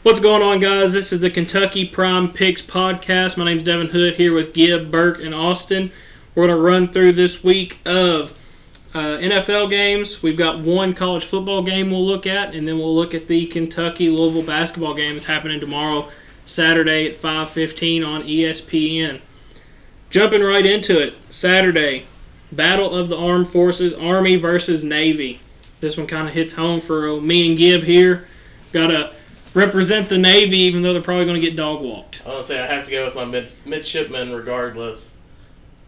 What's going on, guys? This is the Kentucky Prime Picks podcast. My name's Devin Hood here with Gibb, Burke, and Austin. We're going to run through this week of NFL games. We've got one college football game we'll look at, and then we'll look at the Kentucky-Louisville basketball game that's happening tomorrow, Saturday at 5:15 on ESPN. Jumping right into it, Saturday, Battle of the Armed Forces, Army versus Navy. This one kind of hits home for me and Gibb here. Got to represent the Navy, even though they're probably going to get dog walked. I want to say I have to go with my midshipmen regardless.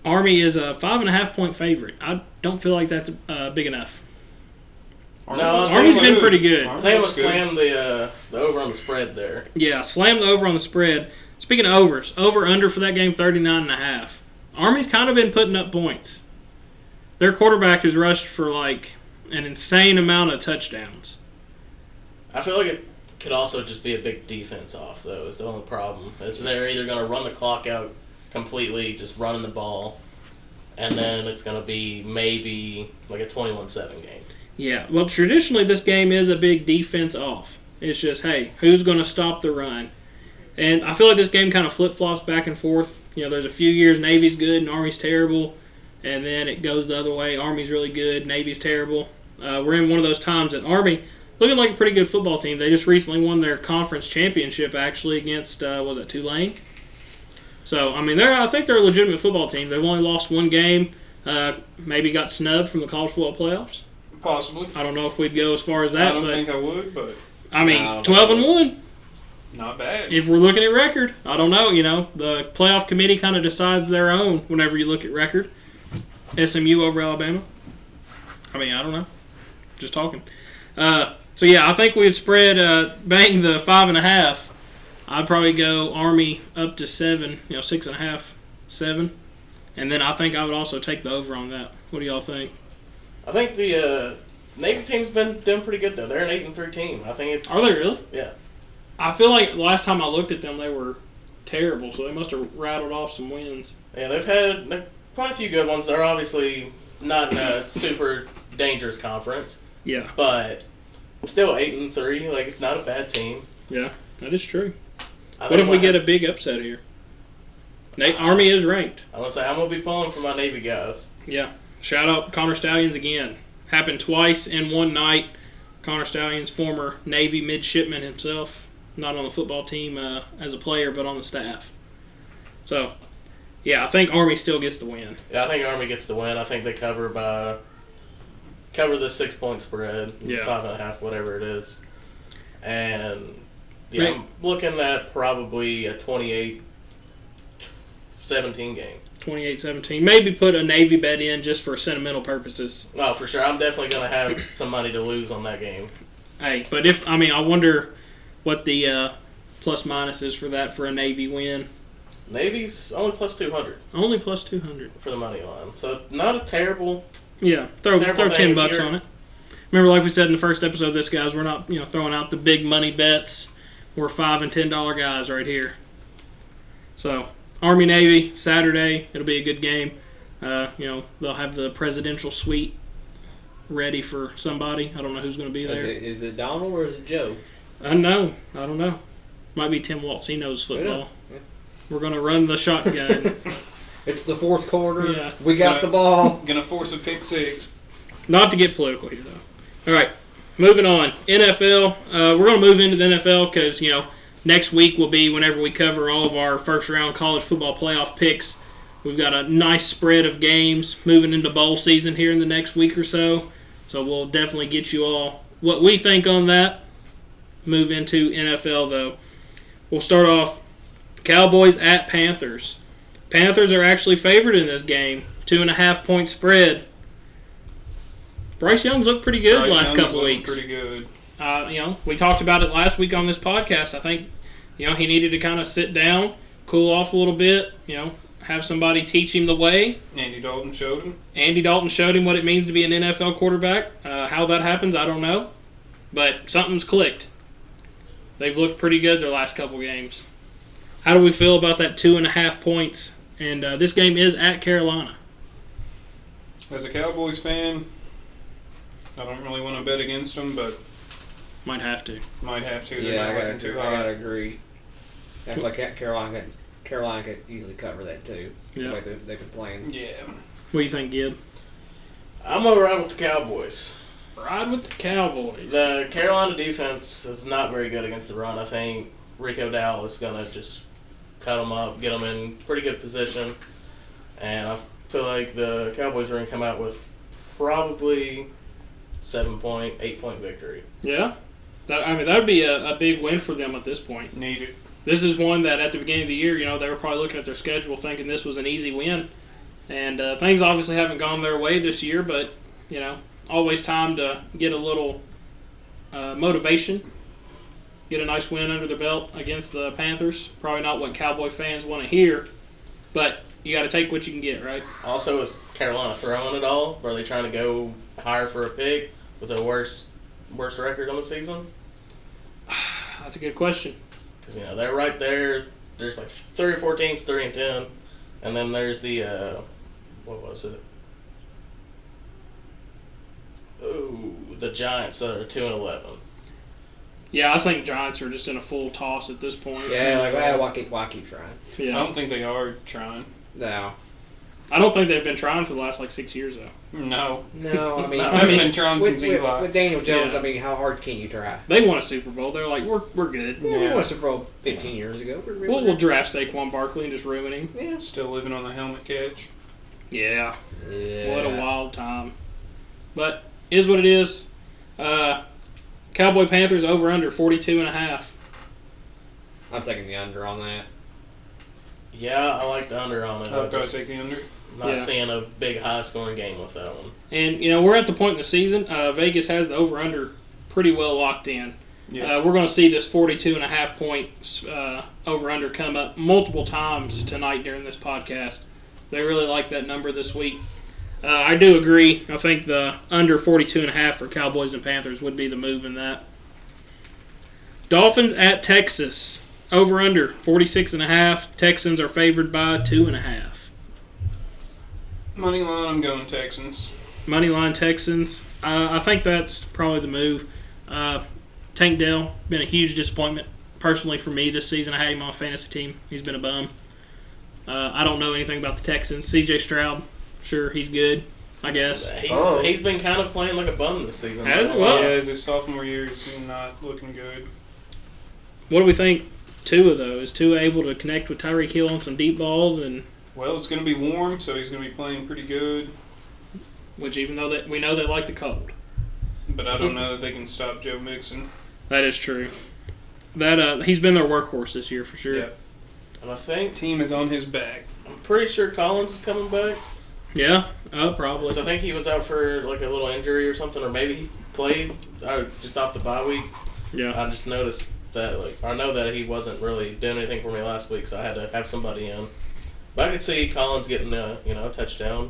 Army is a 5.5-point favorite. I don't feel like that's big enough. Army's been pretty good. I think I'm going to slam the over on the spread there. Yeah, slam the over on the spread. Speaking of overs, over-under for that game, 39.5. Army's kind of been putting up points. Their quarterback has rushed for like an insane amount of touchdowns. I feel like it could also just be a big defense off, though, is the only problem. It's they're either going to run the clock out completely, just running the ball, and then it's going to be maybe like a 21-7 game. Yeah, well, traditionally this game is a big defense off. It's just, hey, who's going to stop the run? And I feel like this game kind of flip-flops back and forth. You know, there's a few years Navy's good and Army's terrible, and then it goes the other way. Army's really good, Navy's terrible. We're in one of those times that Army, looking like a pretty good football team. They just recently won their conference championship, actually, against, was it Tulane? So, I mean, I think they're a legitimate football team. They've only lost one game, maybe got snubbed from the college football playoffs. Possibly. I don't know if we'd go as far as that. I don't think I would, but... I mean, 12-1. Not bad. If we're looking at record, I don't know. You know, the playoff committee kind of decides their own whenever you look at record. SMU over Alabama. I mean, I don't know. Just talking. So, yeah, I think we'd spread, bang the 5.5. I'd probably go Army up to 7, 6.5, 7. And then I think I would also take the over on that. What do y'all think? I think the Navy team's been doing pretty good, though. They're an 8-3 team. I think it's... Are they really? Yeah. I feel like the last time I looked at them, they were terrible, so they must have rattled off some wins. Yeah, they've had quite a few good ones. They're obviously not in a super dangerous conference. Yeah. But still 8-3. Like, it's not a bad team. Yeah, that is true. What if we get a big upset here? Army is ranked. I'm going to say, I'm going to be pulling for my Navy guys. Yeah. Shout out Connor Stallions again. Happened twice in one night. Connor Stallions, former Navy midshipman himself. Not on the football team as a player, but on the staff. So, yeah, I think Army still gets the win. Yeah, I think Army gets the win. I think they cover the 6-point spread, 5.5, whatever it is. And, yeah, I'm looking at probably a 28-17 game. 28-17. Maybe put a Navy bet in just for sentimental purposes. No, for sure. I'm definitely going to have some money to lose on that game. Hey, but I wonder what the plus-minus is for that for a Navy win. Navy's only plus 200. Only plus 200. For the money line. So, not a terrible... Yeah, throw $10 on it. Remember, like we said in the first episode of this, guys, we're not throwing out the big money bets. We're $5 and $10 guys right here. So, Army-Navy, Saturday. It'll be a good game. They'll have the presidential suite ready for somebody. I don't know who's going to be there. Is it Donald or is it Joe? I don't know. Might be Tim Waltz. He knows football. Yeah. We're going to run the shotgun. It's the fourth quarter. Yeah. We got the ball. Gonna force a pick six. Not to get political here, though. All right, moving on. NFL. We're going to move into the NFL because, next week will be whenever we cover all of our first-round college football playoff picks. We've got a nice spread of games moving into bowl season here in the next week or so. So we'll definitely get you all what we think on that. Move into NFL, though. We'll start off Cowboys at Panthers. Panthers are actually favored in this game. 2.5-point spread. Bryce Young's looked pretty good the last couple of weeks. Pretty good. We talked about it last week on this podcast. I think, he needed to kind of sit down, cool off a little bit, have somebody teach him the way. Andy Dalton showed him. Andy Dalton showed him what it means to be an NFL quarterback. How that happens, I don't know. But something's clicked. They've looked pretty good their last couple games. How do we feel about that 2.5 points? And this game is at Carolina. As a Cowboys fan, I don't really want to bet against them, but Might have to. Might have to. They're Yeah, not I looking too gotta hot. agree. I feel like Carolina could easily cover that too. Yeah. The way they've been playing. Yeah. What do you think, Gib? I'm gonna ride with the Cowboys. Ride with the Cowboys. The Carolina defense is not very good against the run. I think Rico Dowell is gonna just cut them up, get them in pretty good position, and I feel like the Cowboys are gonna come out with probably 7-point, 8-point victory. Yeah. That would be a big win for them at this point. Need it. This is one that at the beginning of the year, they were probably looking at their schedule thinking this was an easy win. And things obviously haven't gone their way this year, but, always time to get a little motivation, get a nice win under their belt against the Panthers. Probably not what Cowboy fans want to hear, but you got to take what you can get, right? Also, is Carolina throwing it all? Or are they trying to go higher for a pick with a worst record on the season? That's a good question. Because they're right there. There's like 3 or 4 teams 3-10, and then there's the what was it? Oh, the Giants that are 2-11. Yeah, I think Giants are just in a full toss at this point. Yeah, why keep trying? I Yeah. don't think they are trying. No. I don't think they've been trying for the last 6 years though. No. No, I mean, No, I've been trying since with Eli. Daniel Jones, Yeah. I mean, how hard can you try? They won a Super Bowl. They're like, we're good. Yeah, we Yeah. won a Super Bowl 15 years ago. We'll draft Saquon Barkley and just ruin him. Yeah. Still living on the helmet catch. Yeah. Yeah. What a wild time. But is what it is. Cowboy Panthers over under 42.5. I'm taking the under on that. Yeah, I like the under on it. I'll I'm probably just take the under. not Yeah. seeing a big high-scoring game with that one. And we're at the point in the season. Vegas has the over under pretty well locked in. Yeah. We're going to see this 42.5 point over under come up multiple times tonight during this podcast. They really like that number this week. I do agree. I think the under 42.5 for Cowboys and Panthers would be the move in that. Dolphins at Texas. Over under 46.5. Texans are favored by 2.5. Money line, I'm going Texans. Moneyline Texans. I think that's probably the move. Tank Dell, been a huge disappointment personally for me this season. I had him on a fantasy team. He's been a bum. I don't know anything about the Texans. C.J. Stroud, sure, he's good, I guess. He's been kind of playing like a bum this season. Has he? Well- Yeah, as his sophomore year, he's not looking good. What do we think Tua, though? Is Tua able to connect with Tyreek Hill on some deep balls? And Well, it's going to be warm, so he's going to be playing pretty good. which even though we know they like the cold. But I don't know that they can stop Joe Mixon. That is true. That he's been their workhorse this year for sure. Yeah. And I think, Team is on his back. I'm pretty sure Collins is coming back. Yeah, probably. So I think he was out for like a little injury or something, or maybe he played just off the bye week. Yeah. I just noticed that, I know that he wasn't really doing anything for me last week, so I had to have somebody in. But I could see Collins getting a touchdown,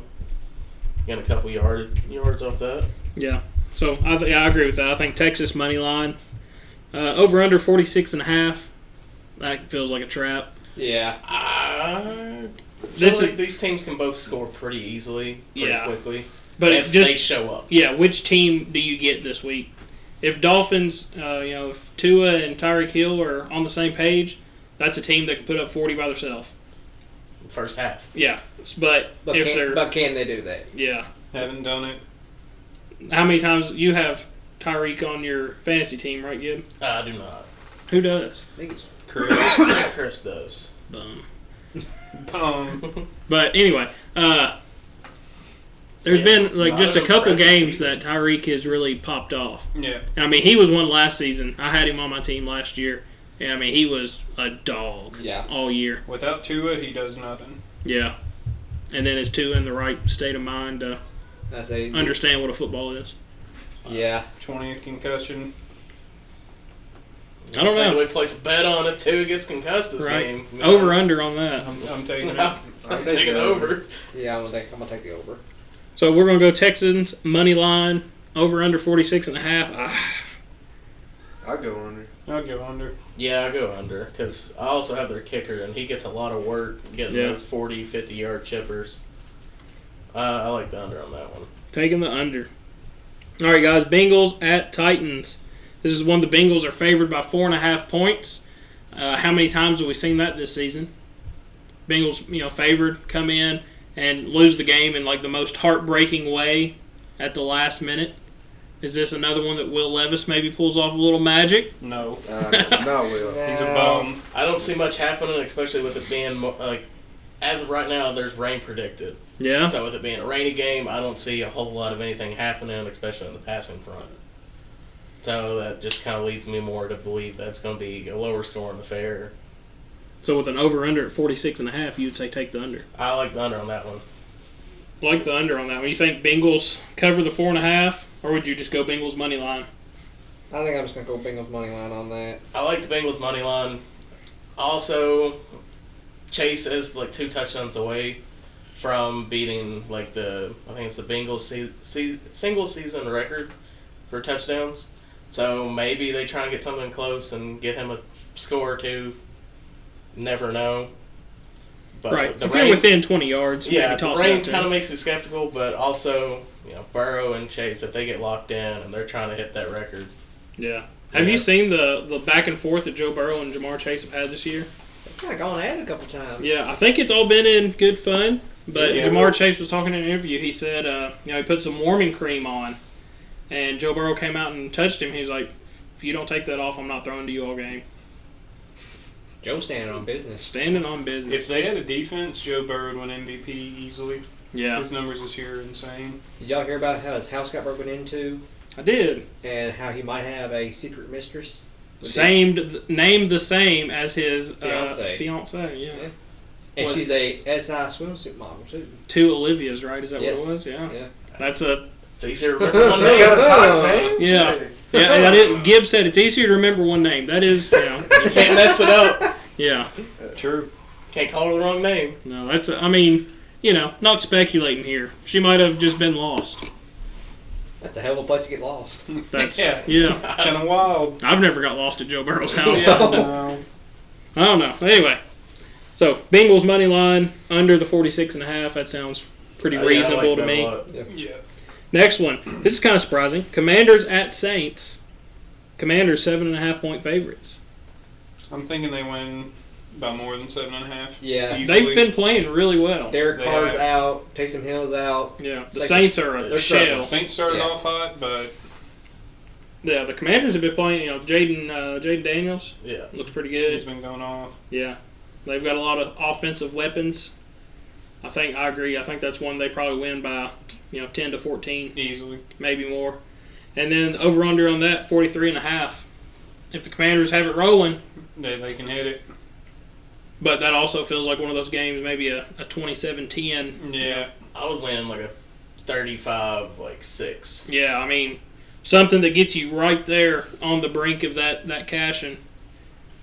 getting a couple yards off that. Yeah. So I agree with that. I think Texas money line over under 46.5. That feels like a trap. Yeah. I feel This like is- these teams can both score pretty easily, pretty Yeah. quickly, But if it just they show up. yeah, which team do you get this week? If Dolphins, if Tua and Tyreek Hill are on the same page, that's a team that can put up 40 by themselves. First half. Yeah, but if they're can they do that? yeah, Haven't done it. how many times you have Tyreek on your fantasy team, right, Gib? I do not. Who does? I think it's Chris. Chris does. Bum. But But anyway, there's Yes, been not just a an couple impressive games season. that Tyreek has really popped off. yeah. I mean, he was one last season. I had him on my team last year. And, I mean, he was a dog Yeah. all year. Without Tua, he does nothing. Yeah. And then is Tua in the right state of mind to I say understand what a football is? Yeah. 20th concussion. I don't know. We place a bet on if Tua gets concussed this Right. game. Over under on that. I'm taking it. I'm taking over. Yeah, I'm gonna take the over. So we're going to go Texans, money line, over under 46.5. I'll go under. I'll go under. Yeah, I go under because I also have their kicker, and he gets a lot of work getting Yeah. those 40, 50-yard chippers. I like the under on that one. Taking the under. All right, guys. Bengals at Titans. This is one the Bengals are favored by 4.5 points. How many times have we seen that this season? Bengals, favored, come in and lose the game in like the most heartbreaking way at the last minute. Is this another one that Will Levis maybe pulls off a little magic? No. No, Will. He's a bum. I don't see much happening, especially with it being as of right now. There's rain predicted. Yeah. So with it being a rainy game, I don't see a whole lot of anything happening, especially in the passing front. So that just kind of leads me more to believe that's going to be a lower scoring affair. So with an over-under at 46.5, you'd say take the under. I like the under on that one. Like the under on that one. You think Bengals cover the 4.5, or would you just go Bengals money line? I think I'm just gonna go Bengals money line on that. I like the Bengals money line. Also, Chase is like 2 touchdowns away from beating I think it's the Bengals single season record for touchdowns. So maybe they try and get something close and get him a score or two. Never know. But Right. the If rain, you're within 20 yards, yeah, maybe the toss it rain out to kind of him. makes me skeptical, but also, Burrow and Chase, if they get locked in and they're trying to hit that record. Yeah. Have Yeah. you seen the back and forth that Joe Burrow and Jamar Chase have had this year? They've kind of gone at it a couple times. Yeah, I think it's all been in good fun. But Yeah. Jamar Chase was talking in an interview. He said, he put some warming cream on, and Joe Burrow came out and touched him. He's like, if you don't take that off, I'm not throwing to you all game. Joe's standing on business. Standing on business. If they had a defense, Joe Burrow would win MVP easily. Yeah, His numbers this year are insane. Did y'all hear about how his house got broken into I did. and how he might have a secret mistress? Named the same as his Fiancée. fiance. Yeah. Yeah. And she's a SI swimsuit model too. 2 Olivias, right? Is that Yes. what it was? Yeah. Yeah. That's a It's easier to remember one You name. gotta talk, man. yeah. Yeah, and Gibbs said it's easier to remember one name. That is, You can't mess it up. yeah. True. Can't call her the wrong name. No, that's. Not speculating here. She might have just been lost. That's a hell of a place to get lost. That's Yeah. yeah. Kind of wild. I've never got lost at Joe Burrow's house. Yeah, no. I don't know. Anyway, so Bengals money line under the 46.5. That sounds pretty Yeah, I like reasonable to that a me. lot. Yeah. Next one. This is kind of surprising. Commanders at Saints. Commanders 7.5 point favorites. I'm thinking they win by more than 7.5. Yeah. Easily. They've been playing really well. Derek They Carr's have. out. Taysom Hill's out. Yeah, the Like, Saints are they're a shell. Saints started Yeah. off hot, but Yeah, the Commanders have been playing. Jaden Daniels Yeah. looks pretty he's good. been going off. Yeah, they've got a lot of offensive weapons. I agree. I think that's one they probably win by 10 to 14, Easily. maybe more. And then over under on that 43.5. If the Commanders have it rolling, They can hit it. but that also feels like one of those games, maybe a 27-10. Yeah. I was landing like a 35-6. Yeah, something that gets you right there on the brink of that cashing,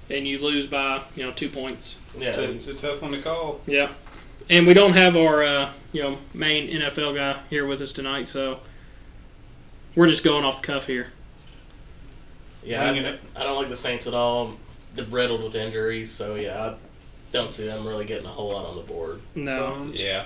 and you lose by 2 points. Yeah. It's a tough one to call. Yeah, and we don't have our main NFL guy here with us tonight, so we're just going off the cuff here. Yeah, Winging it. I don't like the Saints at all. They're riddled with injuries, so yeah, I don't see them really getting a whole lot on the board. No, Yeah.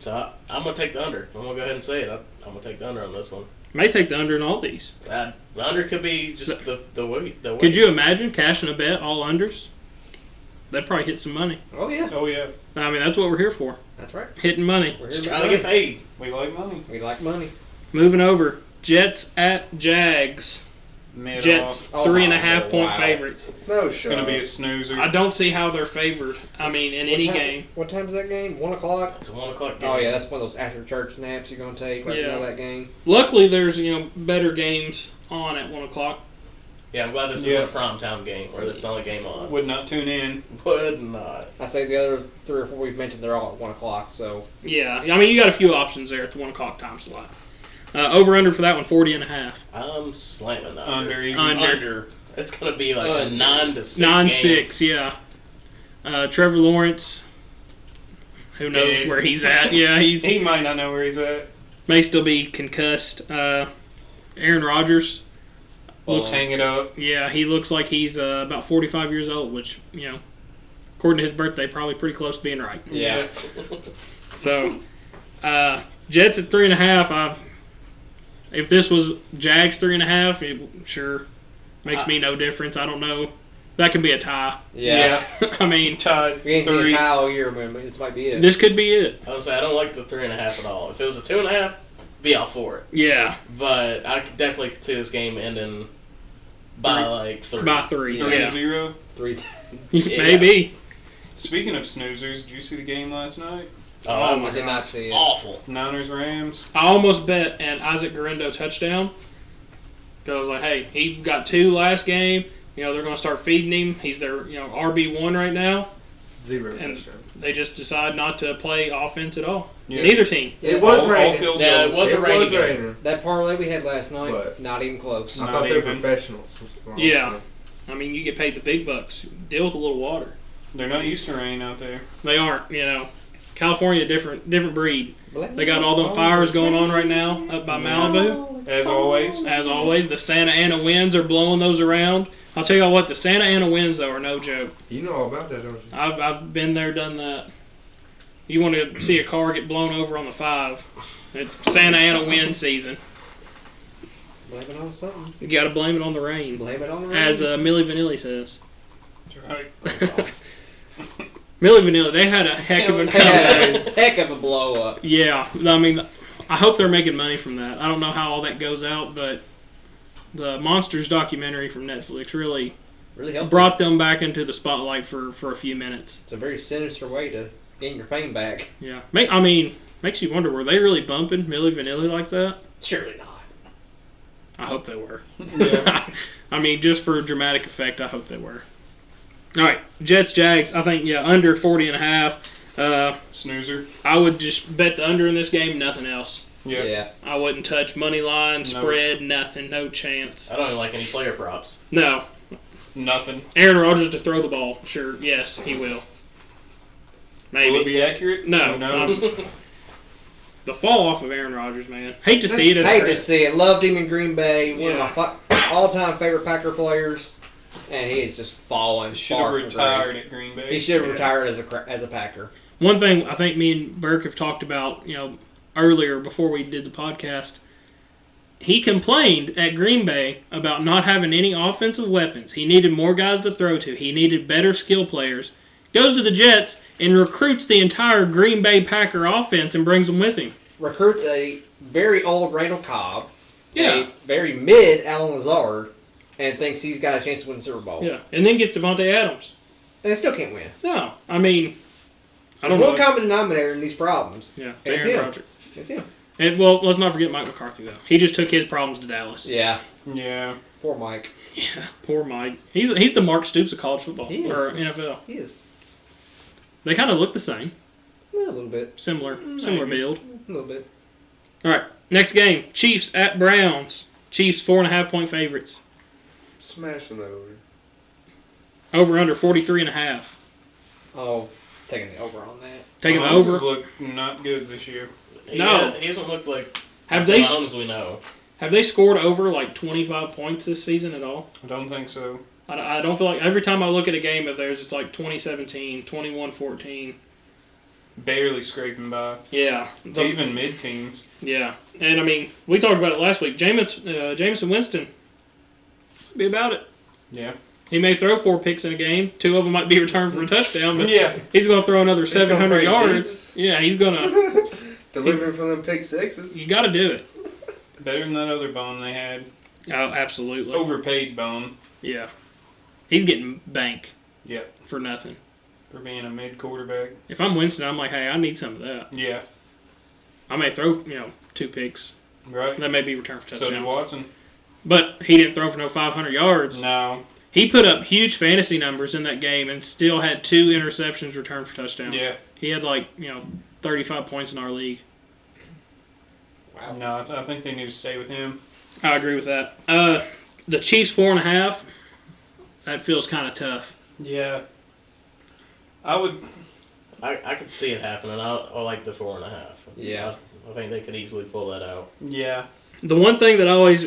So I'm going to take the under. I'm going to go ahead and say it. I'm going to take the under on this one. may take the under in all these. The under could be just the way. Could you imagine cashing a bet all unders? That'd probably hit some money. Oh yeah. Oh, yeah. That's what we're here for, That's right. hitting money. We're Just here trying to make get paid. We like money. We like money. Moving over, Jets at Jags. Mid Jets off. Oh, 3.5 point wow. favorites. No It's going to be a shot. snoozer. I don't see how they're favored. In any game. What time's that game? 1 o'clock. It's a 1 o'clock game. Oh yeah, that's one of those after church naps you're gonna take right Yeah. before that game. Luckily, there's better games on at 1 o'clock. Yeah, I'm glad this Yeah. isn't a primetime game where it's the only game on. Would not tune in. Would not. I say the other 3 or 4 we've mentioned they're all at 1 o'clock. So Yeah, you got a few options there at the 1 o'clock time slot. Over under for that one, 40.5. I'm slamming the Under. under. Easy. Under. It's going to be like a Under. 9 to 6 9-6, yeah. Trevor Lawrence, who knows Dead. where he's at? Yeah, He might not know where he's at. may still be concussed. Aaron Rodgers, looks Hang it up. yeah, he looks like he's about 45 years old, which according to his birthday, probably pretty close to being right. yeah. So, Jets at 3.5. If this was Jags 3.5, sure, makes me no difference. I don't know. That could be a tie. Yeah. I mean, Tied. We ain't seen a 3. tie all year, man. But this might be it. this could be it. I would say I don't like the 3.5 at all. If it was a 2.5, be all for it. Yeah, But I could definitely see this game ending by like 3. by 3. 3-0. 3. Maybe. Speaking of snoozers, did you see the game last night? Oh, Oh, that my was I did not see it. awful. Niners-Rams. I almost bet an Isaac Garendo touchdown. Because I was like, hey, he got 2 last game. You know, they're going to start feeding him. He's their RB1 right now. 0 And touchdown. they just decide not to play offense at all. Yeah. Neither team. It was all raining. field Yeah, it goals. was a rainy game. raining. That parlay we had last night, But- not even close. I Not thought they were even. professionals. Yeah. I mean, you get paid the big bucks. Deal with a little water. They're not used to rain out there. They aren't, you know. California, different breed. Blame They got all them fires going on right now up by Malibu. As always. As always, the Santa Ana winds are blowing those around. I'll tell you what, the Santa Ana winds, though, are no joke. You know all about that, don't you? I've been there, done that. You want to see a car get blown over on the 5. It's Santa Ana wind season. Blame it on something. You got to blame it on the rain. Blame it on the rain. As Milli Vanilli says. That's right. Milli Vanilli, they had a heck of a They had comeback. a heck of a blow up. Yeah, I mean, I hope they're making money from that. I don't know how all that goes out, but the Monsters documentary from Netflix really Really helped. brought them back into the spotlight for a few minutes. It's a very sinister way to gain your fame back. Yeah, I mean, makes you wonder, were they really bumping Milli Vanilli like that? Surely not. I hope they were. Yeah. I mean, just for dramatic effect, I hope they were. All right, Jets, Jags. I think, under 40.5. Snoozer. I would just bet the under in this game, nothing else. Yeah. Yeah. I wouldn't touch money line, No. spread, nothing, no chance. I don't even like any player props. No. Nothing. Aaron Rodgers to throw the ball. Sure, yes, he will. Maybe. Will it be accurate? No. Who knows? The fall off of Aaron Rodgers, man. Hate to see it. Hate to see it. Loved him in Green Bay. One Yeah. of my all-time favorite Packer players. And he is just falling Should far have from retired grace. at Green Bay. He should have Yeah. retired as a Packer. One thing I think me and Burke have talked about, earlier before we did the podcast, he complained at Green Bay about not having any offensive weapons. He needed more guys to throw to. He needed better skill players. Goes to the Jets and recruits the entire Green Bay Packer offense and brings them with him. Recruits a very old Randall Cobb. Yeah. A very mid Alan Lazard. And thinks he's got a chance to win the Super Bowl. Yeah, and then gets Devontae Adams. And they still can't win. No, I mean, I There's don't one know. common denominator in these problems. Yeah, It's Aaron him. Rodgers. It's him. And well, let's not forget Mike McCarthy though. He just took his problems to Dallas. Yeah. Yeah. Poor Mike. Yeah, poor Mike. He's the Mark Stoops of college football He is. or NFL. He is. They kind of look the same, Yeah, a little bit. similar Maybe. build. A little bit. All right, next game: Chiefs at Browns. Chiefs 4.5-point favorites. Smashing over. Over under 43.5. Oh, taking the over on that. Taking the Mahomes over. has looked not good this year. No. He hasn't looked like Have the they Mahomes we know. have they scored over like 25 points this season at all? I don't think so. I don't feel like every time I look at a game of theirs, it's like 2017, 21-14. Barely scraping by. Yeah. Even mid-teams. Yeah. And, I mean, we talked about it last week. Jameson Winston, be about it. Yeah. He may throw 4 picks in a game. 2 of them might be returned for a touchdown, but Yeah. he's going to throw another He's gonna 700 praise yards. Jesus. Yeah, he's going to. Delivering from them pick sixes. You got to do it. Better than that other bum they had. Oh, absolutely. Overpaid bum. Yeah. He's getting bank Yep. for nothing. For being a mid-quarterback. If I'm Winston, I'm like, hey, I need some of that. Yeah. I may throw, 2 picks. Right. That may be returned for So did touchdowns. Watson. But he didn't throw for no 500 yards. No. He put up huge fantasy numbers in that game and still had 2 interceptions returned for touchdowns. Yeah. He had 35 points in our league. Wow. No, I think they need to stay with him. I agree with that. The Chiefs 4.5. That feels kind of tough. Yeah. I would. I could see it happening. I like the 4.5. Yeah. I think they could easily pull that out. Yeah. The one thing that I always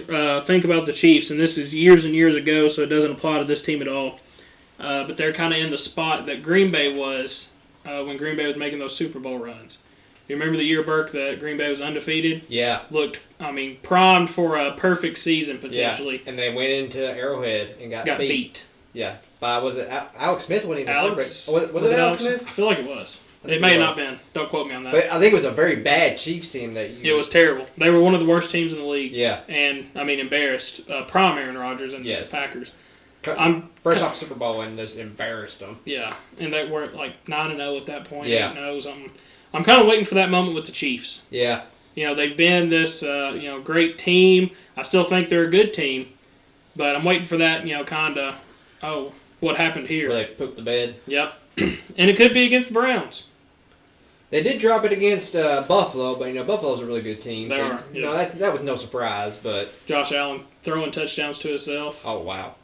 think about the Chiefs, and this is years and years ago, so it doesn't apply to this team at all, but they're kind of in the spot that Green Bay was when Green Bay was making those Super Bowl runs. You remember the year, Burke, that Green Bay was undefeated? Yeah. Looked, primed for a perfect season potentially. Yeah. And they went into Arrowhead and got beat. Yeah. By, was it Alex Smith? Wasn't even Alex? Was it Alex Smith? I feel like it was. It may have not been. Don't quote me on that. But I think it was a very bad Chiefs team that It was terrible. They were one of the worst teams in the league. Yeah. And, embarrassed. Prime Aaron Rodgers and the Packers. First off Super Bowl and just embarrassed them. Yeah. And they were like 9-0 at that point. Yeah. 8-0 something. I'm kind of waiting for that moment with the Chiefs. Yeah. They've been this, great team. I still think they're a good team. But I'm waiting for that, kind of, what happened here? Where they pooped the bed. Yep. And it could be against the Browns. They did drop it against Buffalo, but Buffalo's a really good team. They are. Yeah. That was no surprise. But Josh Allen throwing touchdowns to himself. Oh wow.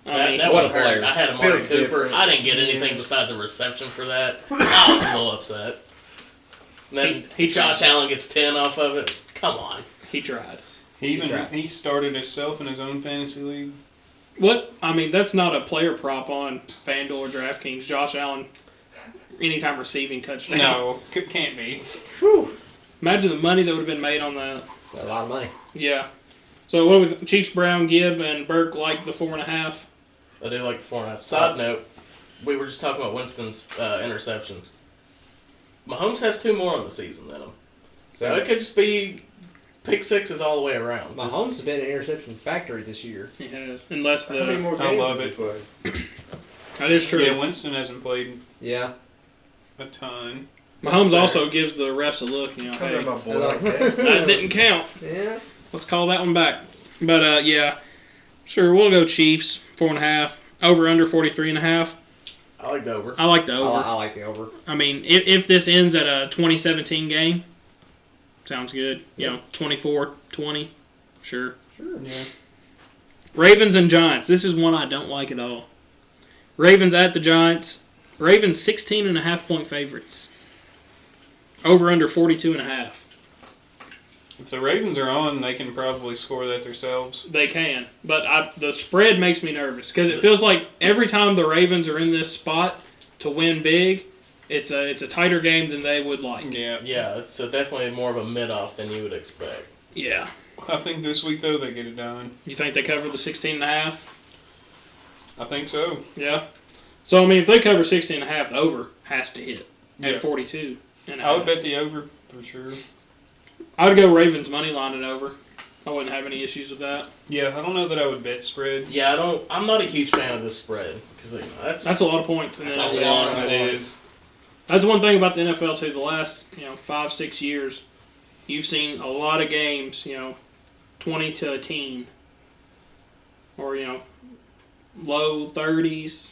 That what would a hurt. player. I had Amari Big Cooper. difference. I didn't get anything besides a reception for that. I was a little upset. And then Josh Allen gets 10 off of it. Come on. He tried. He started himself in his own fantasy league. What? That's not a player prop on FanDuel or DraftKings. Josh Allen, anytime receiving touchdown. No, can't be. Whew. Imagine the money that would have been made on that. A lot of money. Yeah. So what with Chiefs, Brown, Gibb, and Burke like the 4.5? I do like the 4.5. Side note, we were just talking about Winston's interceptions. Mahomes has 2 more on the season than him. So it could just be pick sixes all the way around. Mahomes has been an interception factory this year. He has. Unless How many more I games love does he it. play? That is true. Yeah, Winston hasn't played Yeah. a ton. Mahomes fair. also gives the refs a look, Come hey, on, my boy. Like that. that didn't count. Yeah. Let's call that one back. But, yeah. Sure, we'll go Chiefs, 4.5. Over, under 43.5. I like the over. I like the over. I like the over. If this ends at a 2017 game, sounds good. 24-20, sure. Yeah. Ravens and Giants. This is one I don't like at all. Ravens at the Giants. Ravens 16.5-point favorites. Over under 42.5. If the Ravens are on, they can probably score that themselves. They can, but the spread makes me nervous because it feels like every time the Ravens are in this spot to win big, it's a tighter game than they would like. Yeah. Yeah, it's definitely more of a mid-off than you would expect. Yeah. I think this week, though, they get it done. You think they cover the 16.5? I think so. Yeah. So if they cover 16.5, the over has to hit Yeah. at 42. I would bet the over for sure. I would go Ravens money line and over. I wouldn't have any issues with that. Yeah, I don't know that I would bet spread. Yeah, I'm not a huge fan of this spread because That's a lot of points. In the that's a NFL. lot of It points. is. That's one thing about the NFL too. The last 5-6 years, you've seen a lot of games 20 to a teen, or low 30s.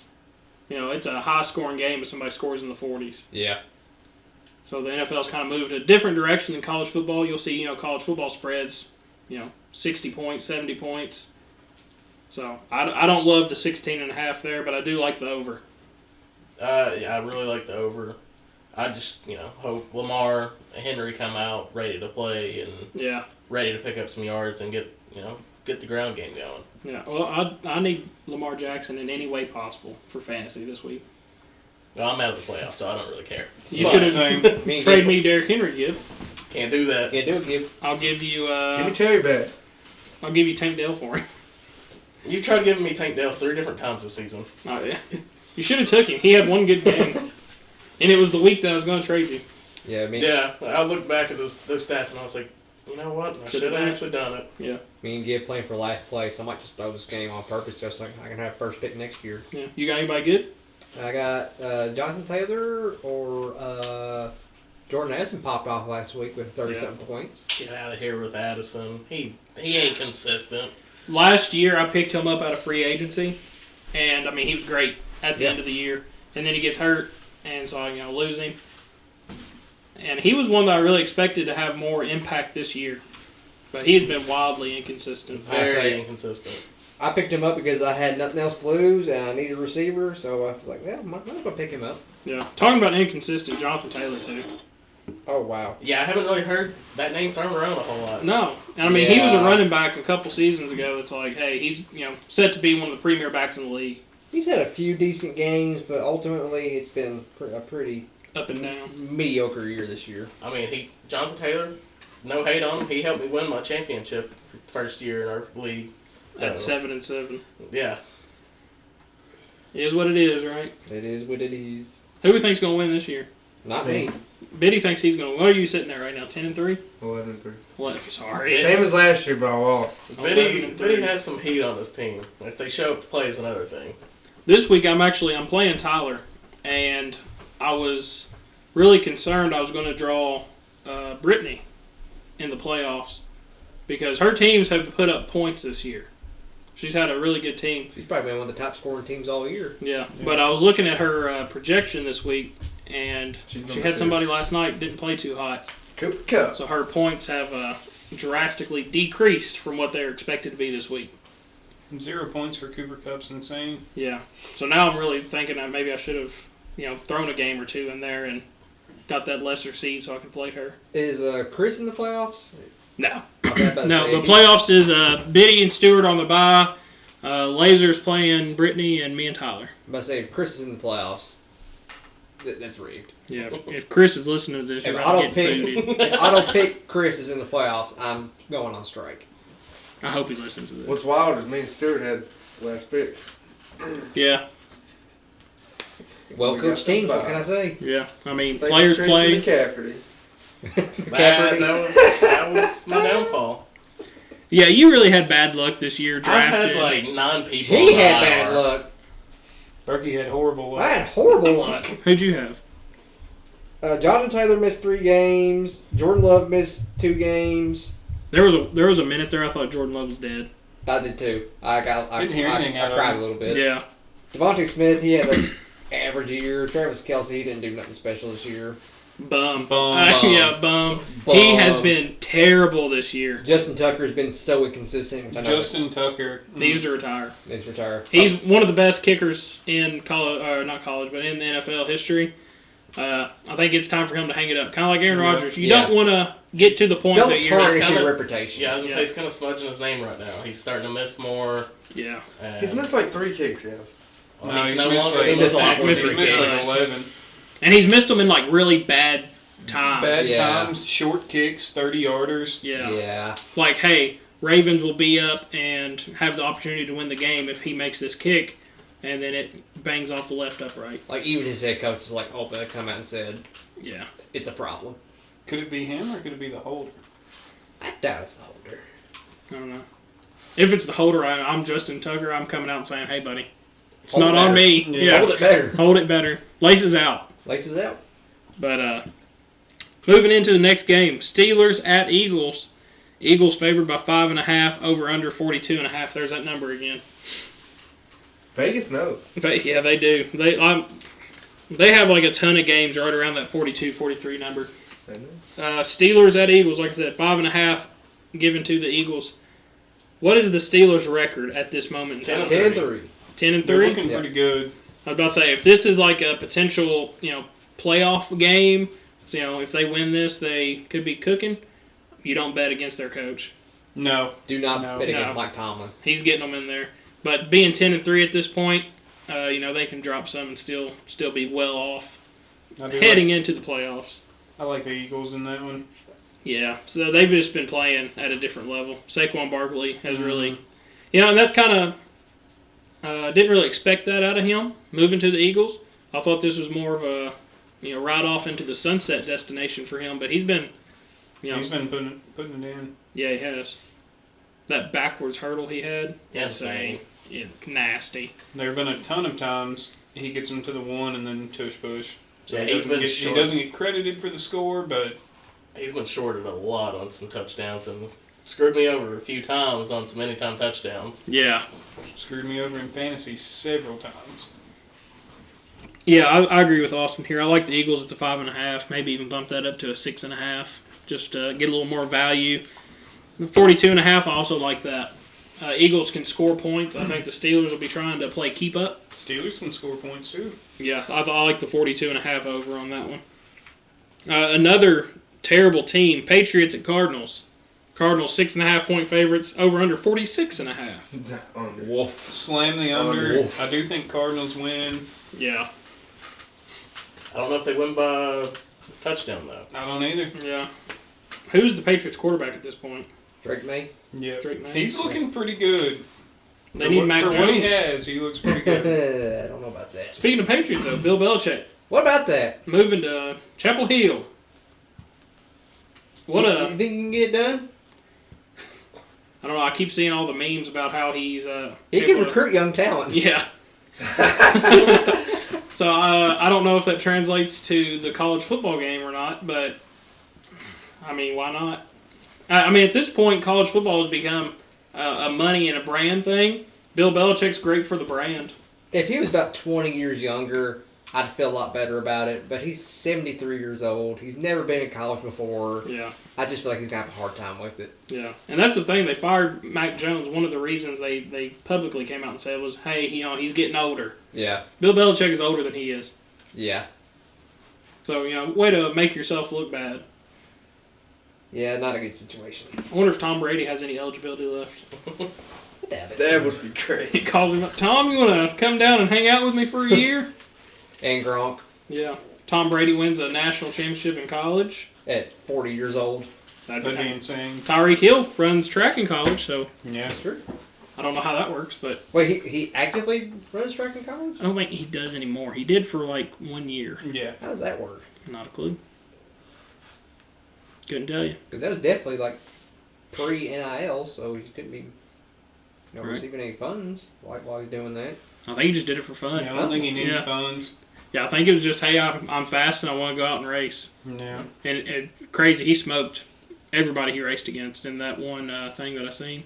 It's a high scoring game if somebody scores in the 40s. Yeah. So the NFL's kind of moved a different direction than college football. You'll see college football spreads 60 points, 70 points. So I don't love the 16.5 there, but I do like the over. Yeah, I really like the over. I just, hope Lamar and Henry come out ready to play and Yeah. ready to pick up some yards and get the ground game going. Yeah. Well, I need Lamar Jackson in any way possible for fantasy this week. Well, I'm out of the playoffs, so I don't really care. You But should same. have Me and trade Gibb. me Derrick Henry, Gibb. Can't do that. Yeah, do it, Gibb. I'll give you Give me Terry back. I'll give you Tank Dell for him. You've tried giving me Tank Dell 3 different times this season. Oh yeah. You should have took him. He had one good game, and it was the week that I was going to trade you. Yeah, me. Yeah, I looked back at those stats and I was like, you know what? I should have done it. actually done it. Me and Gibb playing for last place. I might just throw this game on purpose just so I can have first pick next year. Yeah. You got anybody good? I got Jonathan Taylor or Jordan Addison popped off last week with 30-something points. Get out of here with Addison. He ain't consistent. Last year, I picked him up out of free agency, and he was great at the end of the year. And then he gets hurt, and so I lose him. And he was one that I really expected to have more impact this year, but he has been wildly inconsistent. Very inconsistent. I picked him up because I had nothing else to lose and I needed a receiver, so I was like, well, might as well pick him up. Yeah, talking about inconsistent, Jonathan Taylor too. Oh, wow. Yeah, I haven't really heard that name thrown around a whole lot. No, and he was a Yeah. running back a couple seasons ago. It's like, hey, he's set to be one of the premier backs in the league. He's had a few decent games, but ultimately it's been a pretty up and down. mediocre year this year. I mean, Jonathan Taylor, no hate on him. He helped me win my championship first year in our league. At 7-7. Yeah. It is what it is, right? It is what it is. Who do we think's going to win this year? Not me. Biddy thinks he's going to. What are you sitting there right now? 10-3? 11-3. What? Sorry. Same as last year, but I lost. Biddy has some heat on his team. If they show up to play is another thing. This week I'm playing Tyler, and I was really concerned I was going to draw Brittany in the playoffs because her teams have put up points this year. She's had a really good team. She's probably been one of the top scoring teams all year. Yeah. But I was looking at her projection this week, and she had somebody last night didn't play too hot. Cooper Cup. So her points have drastically decreased from what they were expected to be this week. 0 points for Cooper Cup's insane. Yeah. So now I'm really thinking that maybe I should have, thrown a game or two in there and got that lesser seed so I could play her. Is Chris in the playoffs? No. Okay, No, the playoffs is Biddy and Stewart on the bye. Laser's playing Brittany and me and Tyler. I'm about to say, if Chris is in the playoffs, that's rigged. Yeah, if Chris is listening to this, If you're I about to don't get booted. if I don't pick Chris is in the playoffs, I'm going on strike. I hope he listens to this. What's wild is me and Stewart had last picks. Yeah, Well We coached got teams, the what bye. can I say? yeah. I mean, Thank players you, play. Christian McCaffrey. That was my downfall. Yeah, you really had bad luck this year I drafting. had like 9 people. He on had my bad IR. luck. Berkey had horrible I luck. had horrible luck. Who'd you have? Jonathan Taylor missed 3 games. Jordan Love missed 2 games. There was a minute there I thought Jordan Love was dead. I did too. I Didn't hear anything out of cried him. a little bit. Yeah. Devontae Smith, he had an average year. Travis Kelce, he didn't do nothing special this year. Bum. Bum. Yeah, bum. Bum. He has been terrible this year. Justin Tucker's been so inconsistent. Which I know Justin Tucker. Needs to retire. he's retired. He's one of the best kickers in college, or not college, but in the NFL history. I think it's time for him to hang it up. Kind of like Aaron Yeah. Rodgers. You Yeah. don't want to get to the point Don't that you're. tarnish kinda- your reputation. Yeah, I was gonna Yeah. say he's kind of smudging his name right now. He's starting to miss more. Yeah. And, He's missed like 3 kicks, yes. well, No, he's he's no missed longer like- the he missed most a lot active more He Missed missed ridiculous. like 11. And he's missed them in like really bad times. Bad Yeah. times, short kicks, 30-yarders. Yeah. Yeah. Like, hey, Ravens will be up and have the opportunity to win the game if he makes this kick, and then it bangs off the left upright. Like, even his head coach is like, oh, they come out and said, Yeah. it's a problem. Could it be him or could it be the holder? I doubt it's the holder. I don't know. If it's the holder, I'm Justin Tucker. I'm coming out and saying, hey, buddy, it's Hold not it on better. me. Yeah. Hold it better. Hold it better. Laces out. Laces out. But moving into the next game, Steelers at Eagles. Eagles favored by 5.5, over under 42.5. There's that number again. Vegas knows. Yeah, they do. They have like a ton of games right around that 42, 43 number. Steelers at Eagles, like I said, 5.5 given to the Eagles. What is the Steelers' record at this moment in time? 10-3. 10-3. They're looking Yeah. pretty good. I was about to say, if this is like a potential, playoff game, so, if they win this, they could be cooking. You don't bet against their coach. No. Do not No. bet against No. Mike Tomlin. He's getting them in there. But being 10-3 at this point, they can drop some and still be well off I do heading into the playoffs. I like the Eagles in that one. Yeah, so they've just been playing at a different level. Saquon Barkley has really, and that's kind of, didn't really expect that out of him, moving to the Eagles. I thought this was more of a, ride off into the sunset destination for him, but he's been, He's been putting it in. yeah, he has. That backwards hurdle he had, Insane. Yeah, nasty. There have been a ton of times he gets them to the 1 and then tush push. So Yeah, he he's been he short. doesn't get credited for the score, but He's been shorted a lot on some touchdowns and screwed me over a few times on some anytime touchdowns. Yeah. screwed me over in fantasy several times. Yeah, I agree with Austin here. I like the Eagles at the 5.5. Maybe even bump that up to a 6.5. Just get a little more value. 42.5. I also like that. Eagles can score points. I think the Steelers will be trying to play keep up. Steelers can score points too. Yeah, I like the 42.5 over on that one. Another terrible team, Patriots at Cardinals. Cardinals 6.5 point favorites. Over under 46.5. Wolf. Slam the under. Wolf. I do think Cardinals win. Yeah. I don't know if they win by a touchdown though. I don't either. Yeah. Who's the Patriots quarterback at this point? Drake May. Yeah, Drake May. he's looking pretty good. They need Mac for what he Jones. has. He looks pretty good. I don't know about that. Speaking of Patriots, though, Bill Belichick What about that? moving to Chapel Hill. What you a think you can get it done? I don't know. I keep seeing all the memes about how he's He can able to- recruit young talent. Yeah. So I don't know if that translates to the college football game or not, but I mean, why not? I mean, at this point, college football has become a money and a brand thing. Bill Belichick's great for the brand. If he was about 20 years younger, I'd feel a lot better about it. But he's 73 years old. He's never been in college before. Yeah, I just feel like he's going to have a hard time with it. yeah. And that's the thing. They fired Mac Jones. One of the reasons they publicly came out and said was, hey, he's getting older. Yeah. Bill Belichick is older than he is. Yeah. So, way to make yourself look bad. Yeah, not a good situation. I wonder if Tom Brady has any eligibility left. Damn it. That would be He great. calls him up, Tom, you want to come down and hang out with me for a year? And Gronk Yeah. Tom Brady wins a national championship in college. at 40 years old. That'd That'd be be insane. Tyreek Hill runs track in college, so Yeah. Sure. I don't know how that works, but Wait, he actively runs track in college? I don't think he does anymore. He did for like 1 year. Yeah. How does that work? Not a clue. Couldn't tell you. Because that was definitely like pre-NIL, so he couldn't be Right. receiving any funds while he's doing that. I think he just did it for fun. Yeah, I don't think he needs Yeah. funds. Yeah, I think it was just, hey, I'm fast and I want to go out and race. Yeah. And crazy, he smoked everybody he raced against in that one thing that I seen.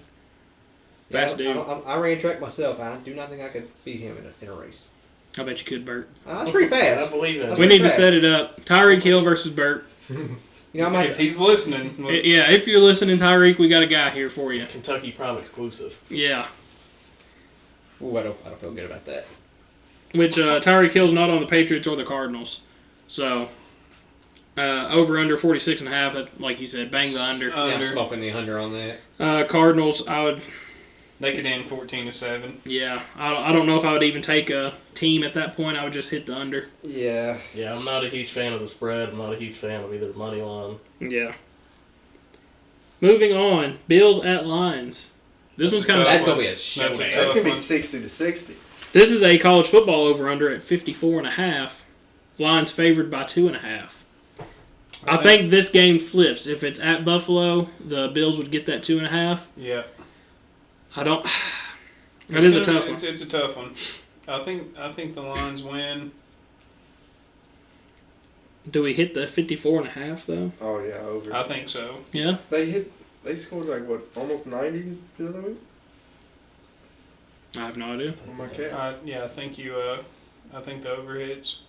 Fast dude. I ran track myself. I do not think I could beat him in a race. I bet you could, Bert. That's pretty I fast. believe in We it. need to set it up. Tyreek Hill versus Bert. You know, I might, If he's listening, let's- Yeah, if you're listening, Tyreek, we got a guy here for you. Kentucky Prom exclusive. Yeah. ooh, I don't feel good about that. Which Tyreek Hill's not on the Patriots or the Cardinals. So, over under 46.5, like you said, bang the under. Yeah, I'm Under. smoking the under on that. Cardinals, I would, they could end 14-7. yeah. I don't know if I would even take a team at that point. I would just hit the under. Yeah. Yeah, I'm not a huge fan of the spread. I'm not a huge fan of either money line. Yeah. Moving on, Bills at Lions. This one's kind of That's one. going to be a That's a showdown. That's gonna be One. 60-60. This is a college football over under at 54.5. Lions favored by 2.5. I think this game flips. If it's at Buffalo, the Bills would get that 2.5. Yeah. I don't. That is a tough one. It's a tough one. I think the Lions win. Do we hit the 54.5 though? Oh yeah, over. I think so. Yeah. They scored like what, almost 90 the other week I have no idea. on my cat. Yeah, I think you. I think the over hits.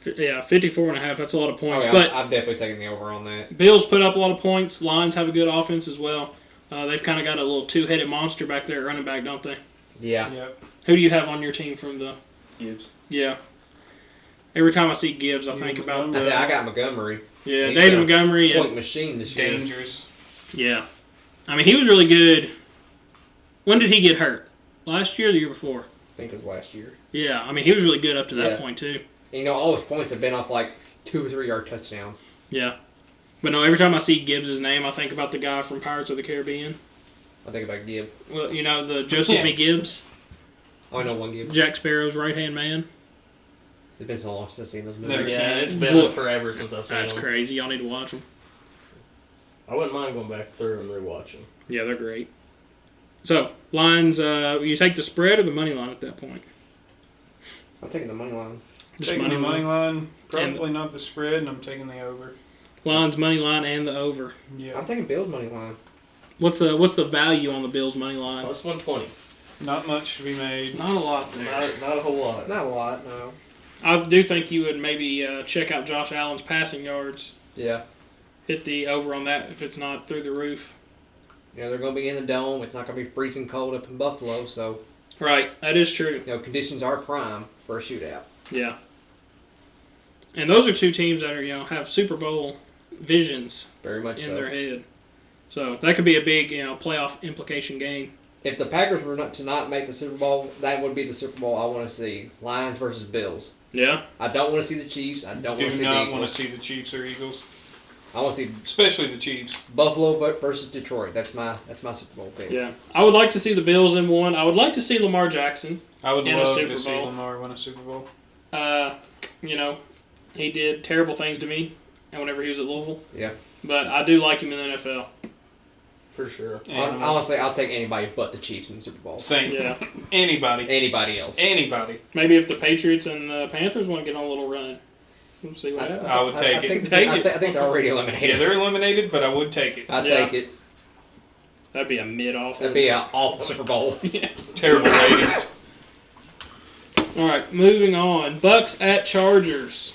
Yeah, 54.5. That's a lot of Oh, points. yeah, But I'm definitely taking the over on that. Bills put up a lot of points. Lions have a good offense as well. They've kind of got a little two-headed monster back there at running back, don't they? Yeah. Yep. Who do you have on your team from the? Gibbs. Yeah. Every time I see Gibbs, I think about I said I got Montgomery. yeah, He's David a Montgomery. Point And, machine this year. Dangerous. yeah. I mean, he was really good. When did he get hurt? Last year or the year before? I think it was last year. Yeah. I mean, he was really good up to that Yeah. point, too. And, you know, all his points have been off like 2 or 3 yard touchdowns. Yeah. But no, every time I see Gibbs' name, I think about the guy from Pirates of the Caribbean. I think about Gibb. Well, the Joseph Yeah. B. Gibbs, Oh, I know one Gibb. Jack Sparrow's right-hand man. It's been so long since I've seen those Never movies. seen Yeah, it. it's been forever since I've seen That's them. crazy. Y'all need to watch them. I wouldn't mind going back through and rewatching. Yeah, they're great. So, Lions, you take the spread or the money line at that point? I'm taking the money line. Just Taking money the money line. line. Probably not the spread, and I'm taking the over. Lions, money line, and the over. Yeah. I'm taking Bills money line. What's the value on the Bills money line? Plus 120. Not much to be made. Not a lot there. Not a whole lot. Not a lot, no. I do think you would maybe check out Josh Allen's passing yards. Yeah. Hit the over on that if it's not through the roof. You know, they're going to be in the dome. It's not going to be freezing cold up in Buffalo, so, Right, that is true. you know, conditions are prime for a shootout. Yeah. And those are two teams that are have Super Bowl visions Very much in so. their head. So that could be a big playoff implication game. if the Packers were not to not make the Super Bowl, that would be the Super Bowl I want to see. Lions versus Bills. Yeah. I don't want to see the Chiefs. I don't want Do to see the not Eagles. want to see the Chiefs or Eagles, I want to see especially the Chiefs. Buffalo versus Detroit. That's my Super Bowl pick. Yeah. I would like to see the Bills in one. I would like to see Lamar Jackson. I would In a love Super to see Bowl. Lamar win a Super Bowl. You know, he did terrible things to me whenever he was at Louisville. Yeah. But I do like him in the NFL. For sure. And Honestly, I'll take anybody but the Chiefs in the Super Bowl. same. Yeah. Anybody. Anybody else. Anybody. Maybe if the Patriots and the Panthers want to get on a little run. We'll see what happens. I would take it. I think they're already eliminated. Yeah, they're eliminated, but I would take it. I'd Yeah. take it. That'd be a mid-off. That'd be an awful Super Bowl. Yeah. Terrible ratings. All right, moving on. Bucks at Chargers.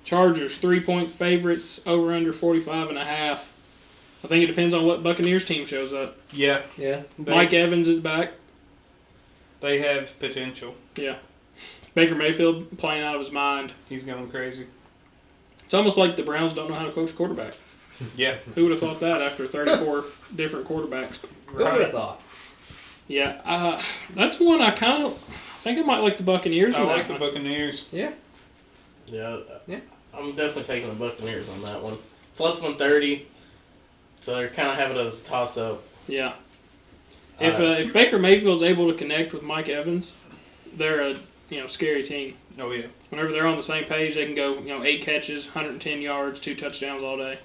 Chargers 3-point favorites, over under 45.5. I think it depends on what Buccaneers team shows up. Yeah. Yeah. Mike Evans is back. They have potential. Yeah. Baker Mayfield playing out of his mind. He's going crazy. It's almost like the Browns don't know how to coach quarterback. Yeah. Who would have thought that after 34 different quarterbacks? Who would have thought? Yeah, that's one I think I might like the Buccaneers. I in like that the one. Buccaneers. Yeah. Yeah. I'm definitely taking the Buccaneers on that one. Plus 130. So they're kind of having it as a toss-up. Yeah. If Baker Mayfield's able to connect with Mike Evans, they're a scary team. Oh, yeah. Whenever they're on the same page, they can go 8 catches, 110 yards, 2 touchdowns all day.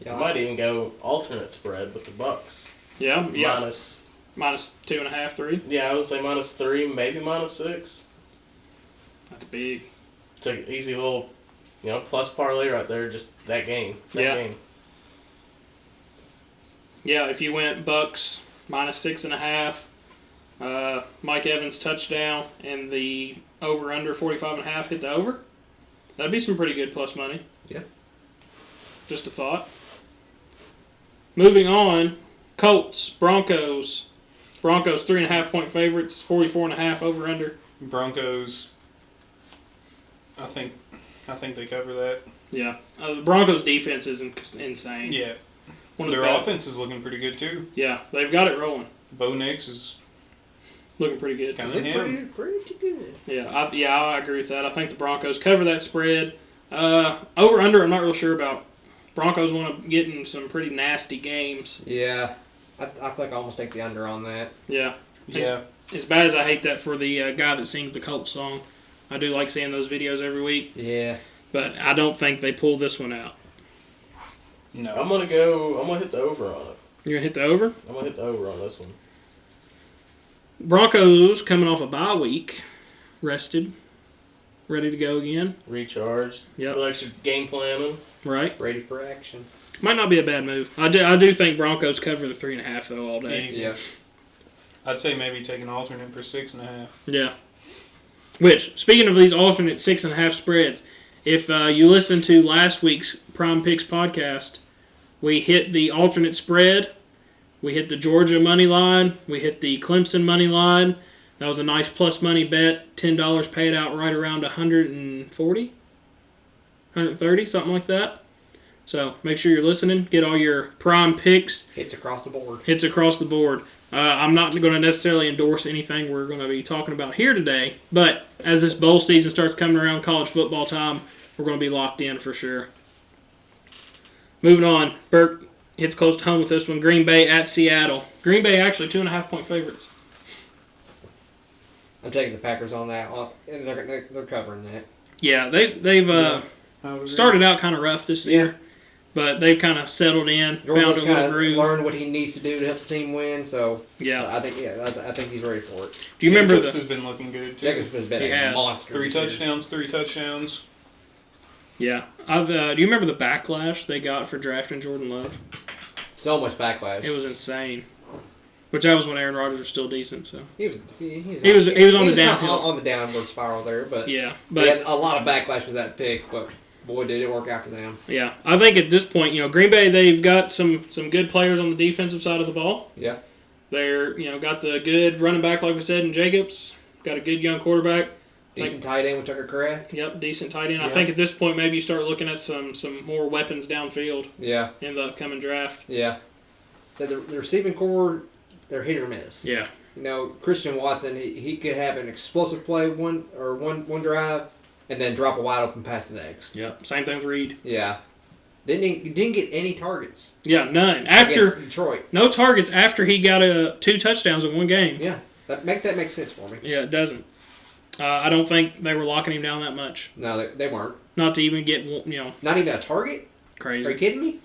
I might even go alternate spread with the Bucks. Yeah. Minus 2.5, 3. Yeah, I would say -3, maybe -6. That's big. It's an easy little, plus parlay right there. Just that game. Yeah. Game. Yeah, if you went Bucks -6.5, Mike Evans touchdown, and the over/under 45.5 hit the over, that'd be some pretty good plus money. Yeah. Just a thought. Moving on, Colts, Broncos. Broncos 3.5-point favorites, 44.5 over/under. Broncos, I think they cover that. Yeah, the Broncos' defense is insane. Yeah. One of the Their best. offense is looking pretty good, too. Yeah, they've got it rolling. Bo Nix is Looking pretty good. kind of him. Pretty good. Yeah, I agree with that. I think the Broncos cover that spread. Over/under, I'm not real sure about. Broncos want to get in some pretty nasty games. Yeah. I feel like I almost take the under on that. Yeah. Yeah. As bad as I hate that for the guy that sings the Colts song, I do like seeing those videos every week. Yeah. But I don't think they pull this one out. No. I'm gonna hit the over on it. You're going to hit the over? I'm gonna hit the over on this one. Broncos coming off a bye week, rested, ready to go again. Recharged. Yep. Extra game planning. Right? Ready for action. Might not be a bad move. I do think Broncos cover the 3.5 though all day. Easy. Yeah. I'd say maybe take an alternate for 6.5. Yeah. Which, speaking of these alternate 6.5 spreads, if you listen to last week's Prime Picks podcast, we hit the alternate spread. We hit the Georgia money line. We hit the Clemson money line. That was a nice plus money bet. $10 paid out right around 140, 130, something like that. So make sure you're listening. Get all your Prime Picks. Hits across the board. Hits across the board. I'm not going to necessarily endorse anything we're going to be talking about here today, but as this bowl season starts coming around, college football time, we're going to be locked in for sure. Moving on, Bert hits close to home with this one. Green Bay at Seattle. Green Bay actually 2.5-point favorites. I'm taking the Packers on that, and they're covering that. Yeah, they've started out kind of rough this year, but they've kind of settled in, found a Jordan's little kind of groove. learned what he needs to do to help the team win, so Yeah. I think he's ready for it. Do you remember Jacobs has been looking good, too. Jacobs has been He a has. monster. 3 this year. touchdowns. Yeah. Do you remember the backlash they got for drafting Jordan Love? So much backlash. It was insane. Which that was when Aaron Rodgers was still decent. So He was on the downhill. on the downward spiral there, but yeah, he but had a lot of backlash with that pick. But boy, did it work out for them. yeah, I think at this point, Green Bay, they've got some good players on the defensive side of the ball. Yeah. They're got the good running back, like we said, in Jacobs. Got a good young quarterback. Decent tight end with Tucker Kraft. Yep, decent tight end. I Yeah. think at this point maybe you start looking at some more weapons downfield Yeah. in the upcoming draft. Yeah. So the receiving core they're hit or miss. Yeah. You know, Christian Watson, he could have an explosive play one drive, and then drop a wide open pass the next. Yeah. Same thing with Reed. Yeah. Didn't get any targets. Yeah, none. Against Detroit. No targets after he got 2 touchdowns in one game. Yeah. That makes sense for me. Yeah, it doesn't. I don't think they were locking him down that much. No, they weren't. Not to even get, Not even a target? crazy. Are you kidding me?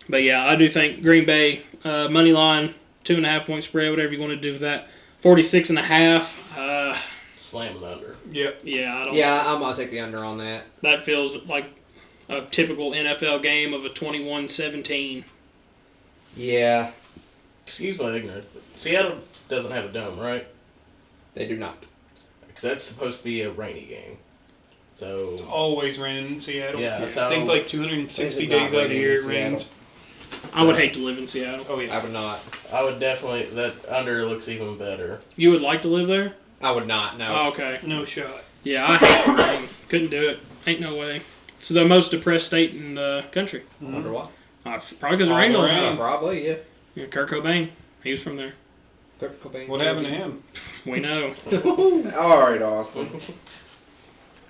But yeah, I do think Green Bay, money line, 2.5 point spread, whatever you want to do with that. 46.5. Slam it under. Yep. Yeah, I don't. Yeah, I'm going to take the under on that. That feels like a typical NFL game of a 21-17. Yeah, Excuse my ignorance, but Seattle doesn't have a dome, right? they do not. Because that's supposed to be a rainy game. So It's always raining in Seattle. Yeah, so- I think like 260 It's not days out of the raining year in it Seattle. rains. I would hate to live in Seattle. Oh I yeah. would not. I would definitely that under looks even better. You would like to live there? I would not, no. Oh, okay. No shot. Yeah, I hate the rain. Couldn't do it. Ain't no way. It's the most depressed state in the country. I wonder why. Probably because of All rain all the around. time. Probably, yeah. Yeah, Kurt Cobain. He was from there. Kurt Cobain. What happened to him? We know. All right, Austin.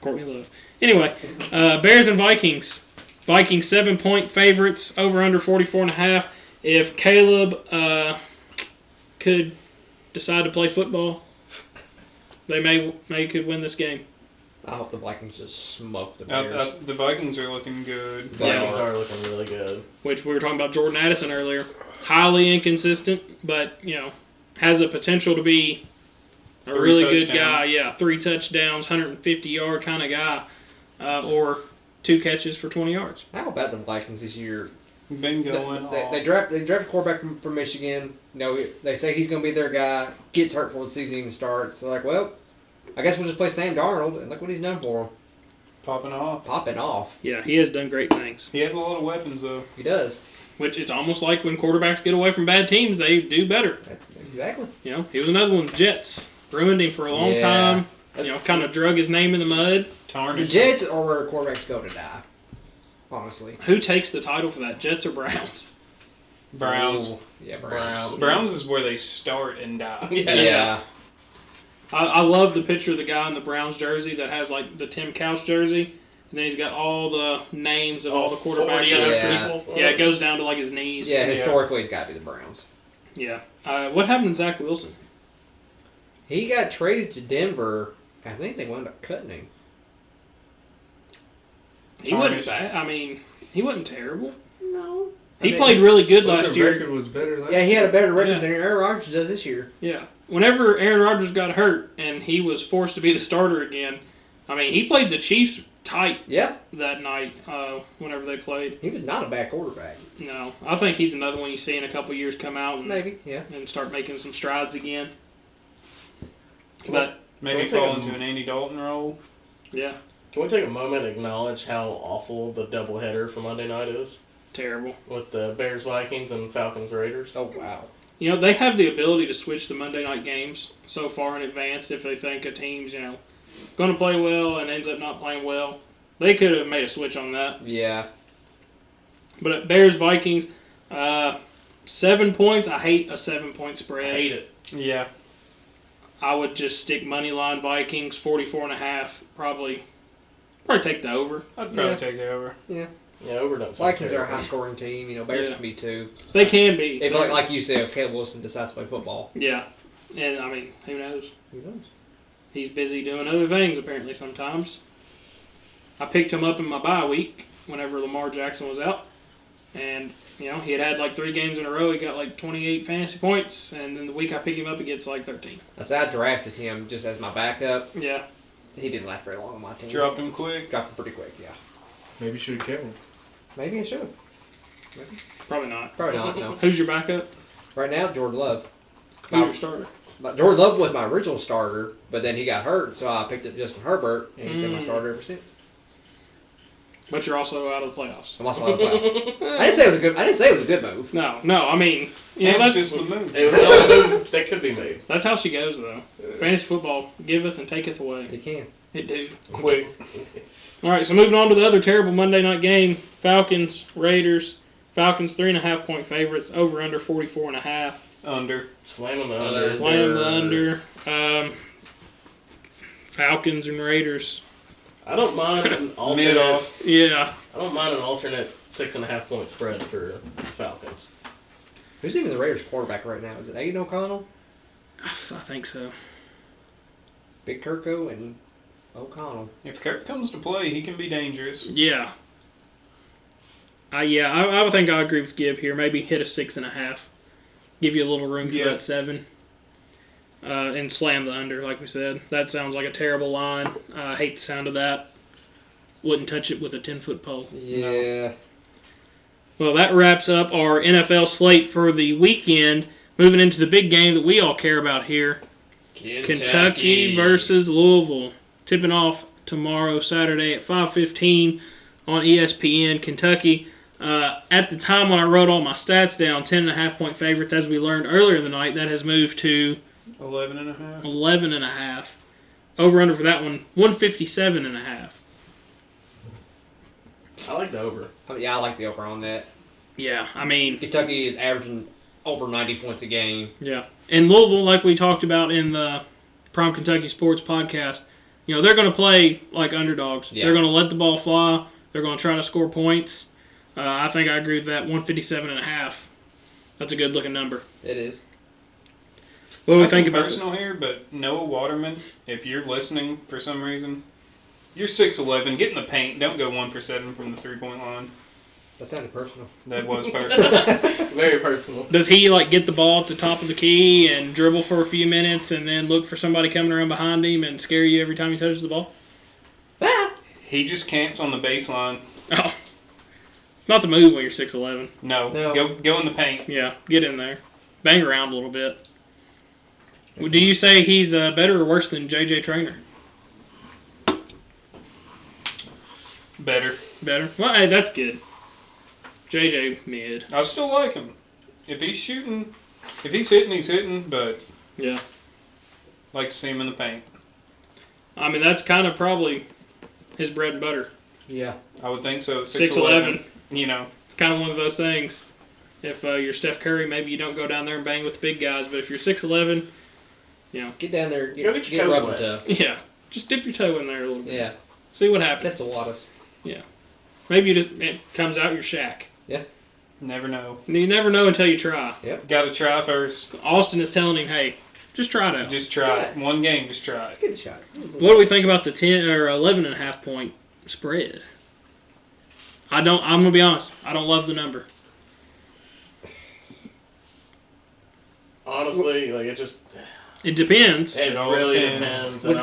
Courtney Love. Anyway, Bears and Vikings. Vikings 7-point favorites, over under 44.5. If Caleb could decide to play football, they could win this game. I hope the Vikings just smoke the Uh, Bears. the Vikings are looking good. Vikings are looking really good. Which we were talking about Jordan Addison earlier. Highly inconsistent, but has a potential to be a 3 really good touchdowns. guy. Yeah, 3 touchdowns, 150-yard kind of guy, or 2 catches for 20 yards. How about the Vikings this year? Been going They draft a quarterback from Michigan. They say he's going to be their guy. Gets hurt before the season even starts. They're like, well, I guess we'll just play Sam Darnold, and look what he's done for him. popping off. Popping off. Yeah, he has done great things. He has a lot of weapons though. He does. Which it's almost like when quarterbacks get away from bad teams, they do better. Exactly. He was another one. Jets ruined him for a long Yeah. time. Kind of drug his name in the mud. The Tarnished. Jets are where quarterbacks go to die. Honestly. Who takes the title for that? Jets or Browns? Browns. Ooh. Yeah, Browns. Browns is where they start and die. Yeah. I love the picture of the guy in the Browns jersey that has like the Tim Couch jersey, and then he's got all the names of all the quarterbacks. 40 other Yeah. people. Yeah, it goes down to like his knees. Yeah, historically, it's got to be the Browns. Yeah. What happened to Zach Wilson? He got traded to Denver. I think they wound up cutting him. He wasn't Tarnished. bad. I mean, he wasn't terrible. No. He played really good But last the year. record was better last Yeah, he had a better record Yeah. than Aaron Rodgers does this year. Yeah. Whenever Aaron Rodgers got hurt and he was forced to be the starter again, I mean, he played the Chiefs tight Yeah, that night whenever they played. he was not a bad quarterback. No, I think he's another one you see in a couple years come out Maybe, yeah. and start making some strides again. But, Maybe Don't fall think into an Andy Dalton role. yeah, Can we take a moment and acknowledge how awful the doubleheader for Monday night is? terrible. With the Bears Vikings and Falcons Raiders. Oh, wow. They have the ability to switch the Monday night games so far in advance if they think a team's, going to play well and ends up not playing well. They could have made a switch on that. Yeah. But at Bears Vikings, 7 points. I hate a 7-point I spread. hate it. Yeah. I would just stick money line Vikings 44.5. Probably take the over. I'd probably Yeah. take it over. Yeah, over done. Vikings are a high-scoring team. Bears Yeah. can be too. They can be. If, like you said, if Caleb Wilson decides to play football, Yeah, and I mean, who knows? who knows? He's busy doing other things apparently sometimes. I picked him up in my bye week whenever Lamar Jackson was out, and he had like 3 games in a row. He got like 28 fantasy points, and then the week I pick him up, he gets like 13. I drafted him just as my backup. Yeah, He didn't last very long on my team. Dropped him quick. Dropped him pretty quick, yeah. Maybe you should have kept him. Maybe I should have. probably not. Probably not, no. Who's your backup? Right now, Jordan Love. Who's your starter? But Jordan Love was my original starter, but then he got hurt, so I picked up Justin Herbert, and he's been my starter ever since. But you're also out of the playoffs. I'm also out of the playoffs. I didn't say it was a good move. No. I mean, That's that's just the move. It was the only move that could be made. that's how she goes though. Fantasy football giveth and taketh away. You can. It do. Quick. All right, so moving on to the other terrible Monday night game, Falcons Raiders. Falcons 3.5 point favorites, over under 44.5. Under. Slamming the under. Slam the under. Falcons and Raiders. I don't mind an Mid alternate. off. Yeah. I don't mind an alternate 6.5 point spread for Falcons. Who's even the Raiders quarterback right now? Is it Aiden O'Connell, I think so. Big Kirko, and O'Connell? If Kirk comes to play, he can be dangerous. Yeah. I would think I agree with Gibb here. Maybe hit a 6.5. Give you a little room for Yeah. that 7. And slam the under, like we said. That sounds like a terrible line. I hate the sound of that. Wouldn't touch it with a 10-foot pole. Yeah. Well, that wraps up our NFL slate for the weekend. Moving into the big game that we all care about here. Kentucky versus Louisville. Tipping off tomorrow, Saturday at 5:15 on ESPN. Kentucky, at the time when I wrote all my stats down, 10.5 point favorites. As we learned earlier in the night, that has moved to 11.5. 11.5. Over under for that one, 157.5. I like the over. Yeah, I like the over on that. Yeah, I mean, Kentucky is averaging over 90 points a game. yeah. And Louisville, like we talked about in the Prime Kentucky Sports podcast, they're going to play like underdogs. Yeah. They're going to let the ball fly. They're going to try to score points. I think I agree with that. 157.5. That's a good looking number. It is. What do we I think can be about personal here, but Noah Waterman, if you're listening for some reason, you're 6'11", get in the paint. Don't go 1 for 7 from the 3-point line. That sounded personal. That was personal. Very personal. Does he get the ball at the top of the key and dribble for a few minutes and then look for somebody coming around behind him and scare you every time he touches the ball? He just camps on the baseline. Oh. It's not the move when you're 6'11". No. No. Go in the paint. Yeah, get in there. Bang around a little bit. Do you say he's better or worse than J.J. Traynor? Better. Better? Well, hey, that's good. J.J. mid. I still like him. If he's shooting, if he's hitting, he's hitting, but Yeah. like to see him in the paint. I mean, that's kind of probably his bread and butter. Yeah. I would think so. 6'11". It's kind of one of those things. If you're Steph Curry, maybe you don't go down there and bang with the big guys. But if you're 6'11", Get down there. Go get your toes rubbing wet. tough. yeah, just dip your toe in there a little bit. Yeah. See what happens. Test the waters. Maybe it comes out your shack. Never know. You never know until you try. Got to try first. Austin is telling him, hey, just try it out. Just try it. One game, just try it. Give it a shot. What do we think about the 10 or 11.5 point spread? I'm gonna be honest. I don't love the number. Honestly, It depends. it all really depends. depends. And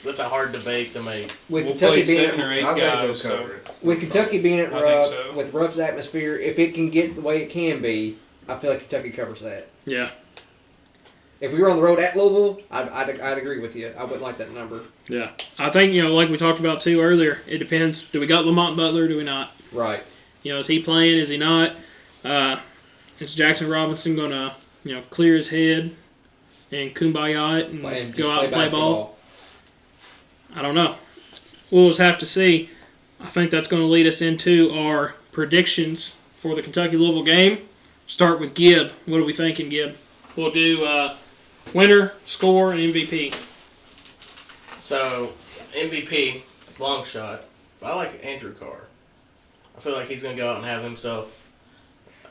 that's a hard debate to make. With We'll Kentucky play being 7 or 8 I think they'll guys. So. cover it. with Kentucky being at I think Rupp, so. with Rupp's atmosphere, if it can get the way it can be, I feel like Kentucky covers that. Yeah. If we were on the road at Louisville, I'd agree with you. I wouldn't like that number. Yeah. I think, like we talked about too earlier, it depends. Do we got Lamont Butler or do we not? Right. Is he playing? Is he not? Is Jackson Robinson going to, clear his head and kumbaya it and And go just out and play basketball. ball? I don't know. We'll just have to see. I think that's going to lead us into our predictions for the Kentucky-Louisville game. Start with Gibb. What are we thinking, Gibb? We'll do winner, score, and MVP. So, MVP, long shot. But I like Andrew Carr. I feel like he's going to go out and have himself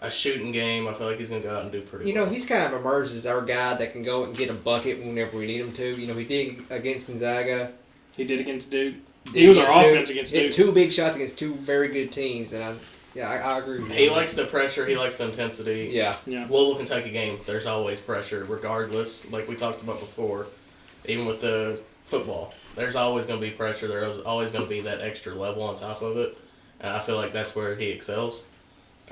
a shooting game. I feel like he's going to go out and do pretty well. He's kind of emerged as our guy that can go and get a bucket whenever we need him to. He did against Gonzaga. He did against Duke. He was our offense against Hit Duke. 2 big shots against 2 very good teams, and I agree with you. He likes the pressure. He likes the intensity. Yeah. Louisville, Kentucky game, there's always pressure, regardless. Like we talked about before, even with the football, there's always going to be pressure. There's always going to be that extra level on top of it. And I feel like that's where he excels.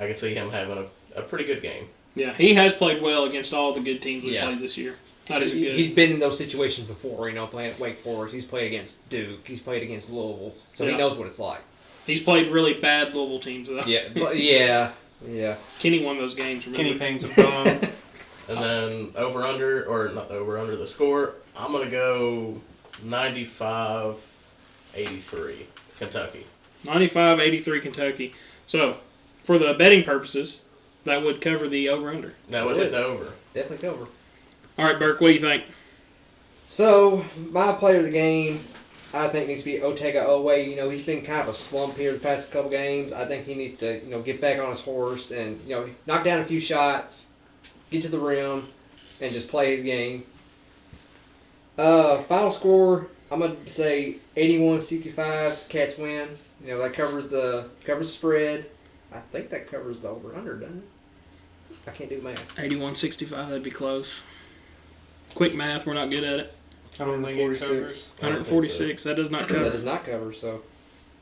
I can see him having a pretty good game. Yeah, he has played well against all the good teams we Yeah. played this year. That is good. He's been in those situations before, playing at Wake Forest. He's played against Duke. He's played against Louisville. So Yeah. he knows what it's like. He's played really bad Louisville teams, though. Yeah. Yeah. Kenny won those games, remember? Kenny Payne's a bum. And then the score, I'm going to go 95-83, Kentucky. 95-83 Kentucky. So, for the betting purposes, that would cover the over-under. That would hit the over. Definitely cover. All right, Burke, what do you think? So, my player of the game, I think needs to be Otega Oweh. You know, he's been kind of a slump here the past couple games. I think he needs to, get back on his horse and, knock down a few shots, get to the rim, and just play his game. Final score, I'm going to say 81-65, Cats win. That covers the spread. I think that covers the over-under, doesn't it? I can't do math. 81-65, that'd be close. Quick math, we're not good at it. I don't think it covers. 146, that does not That cover. does not cover, so.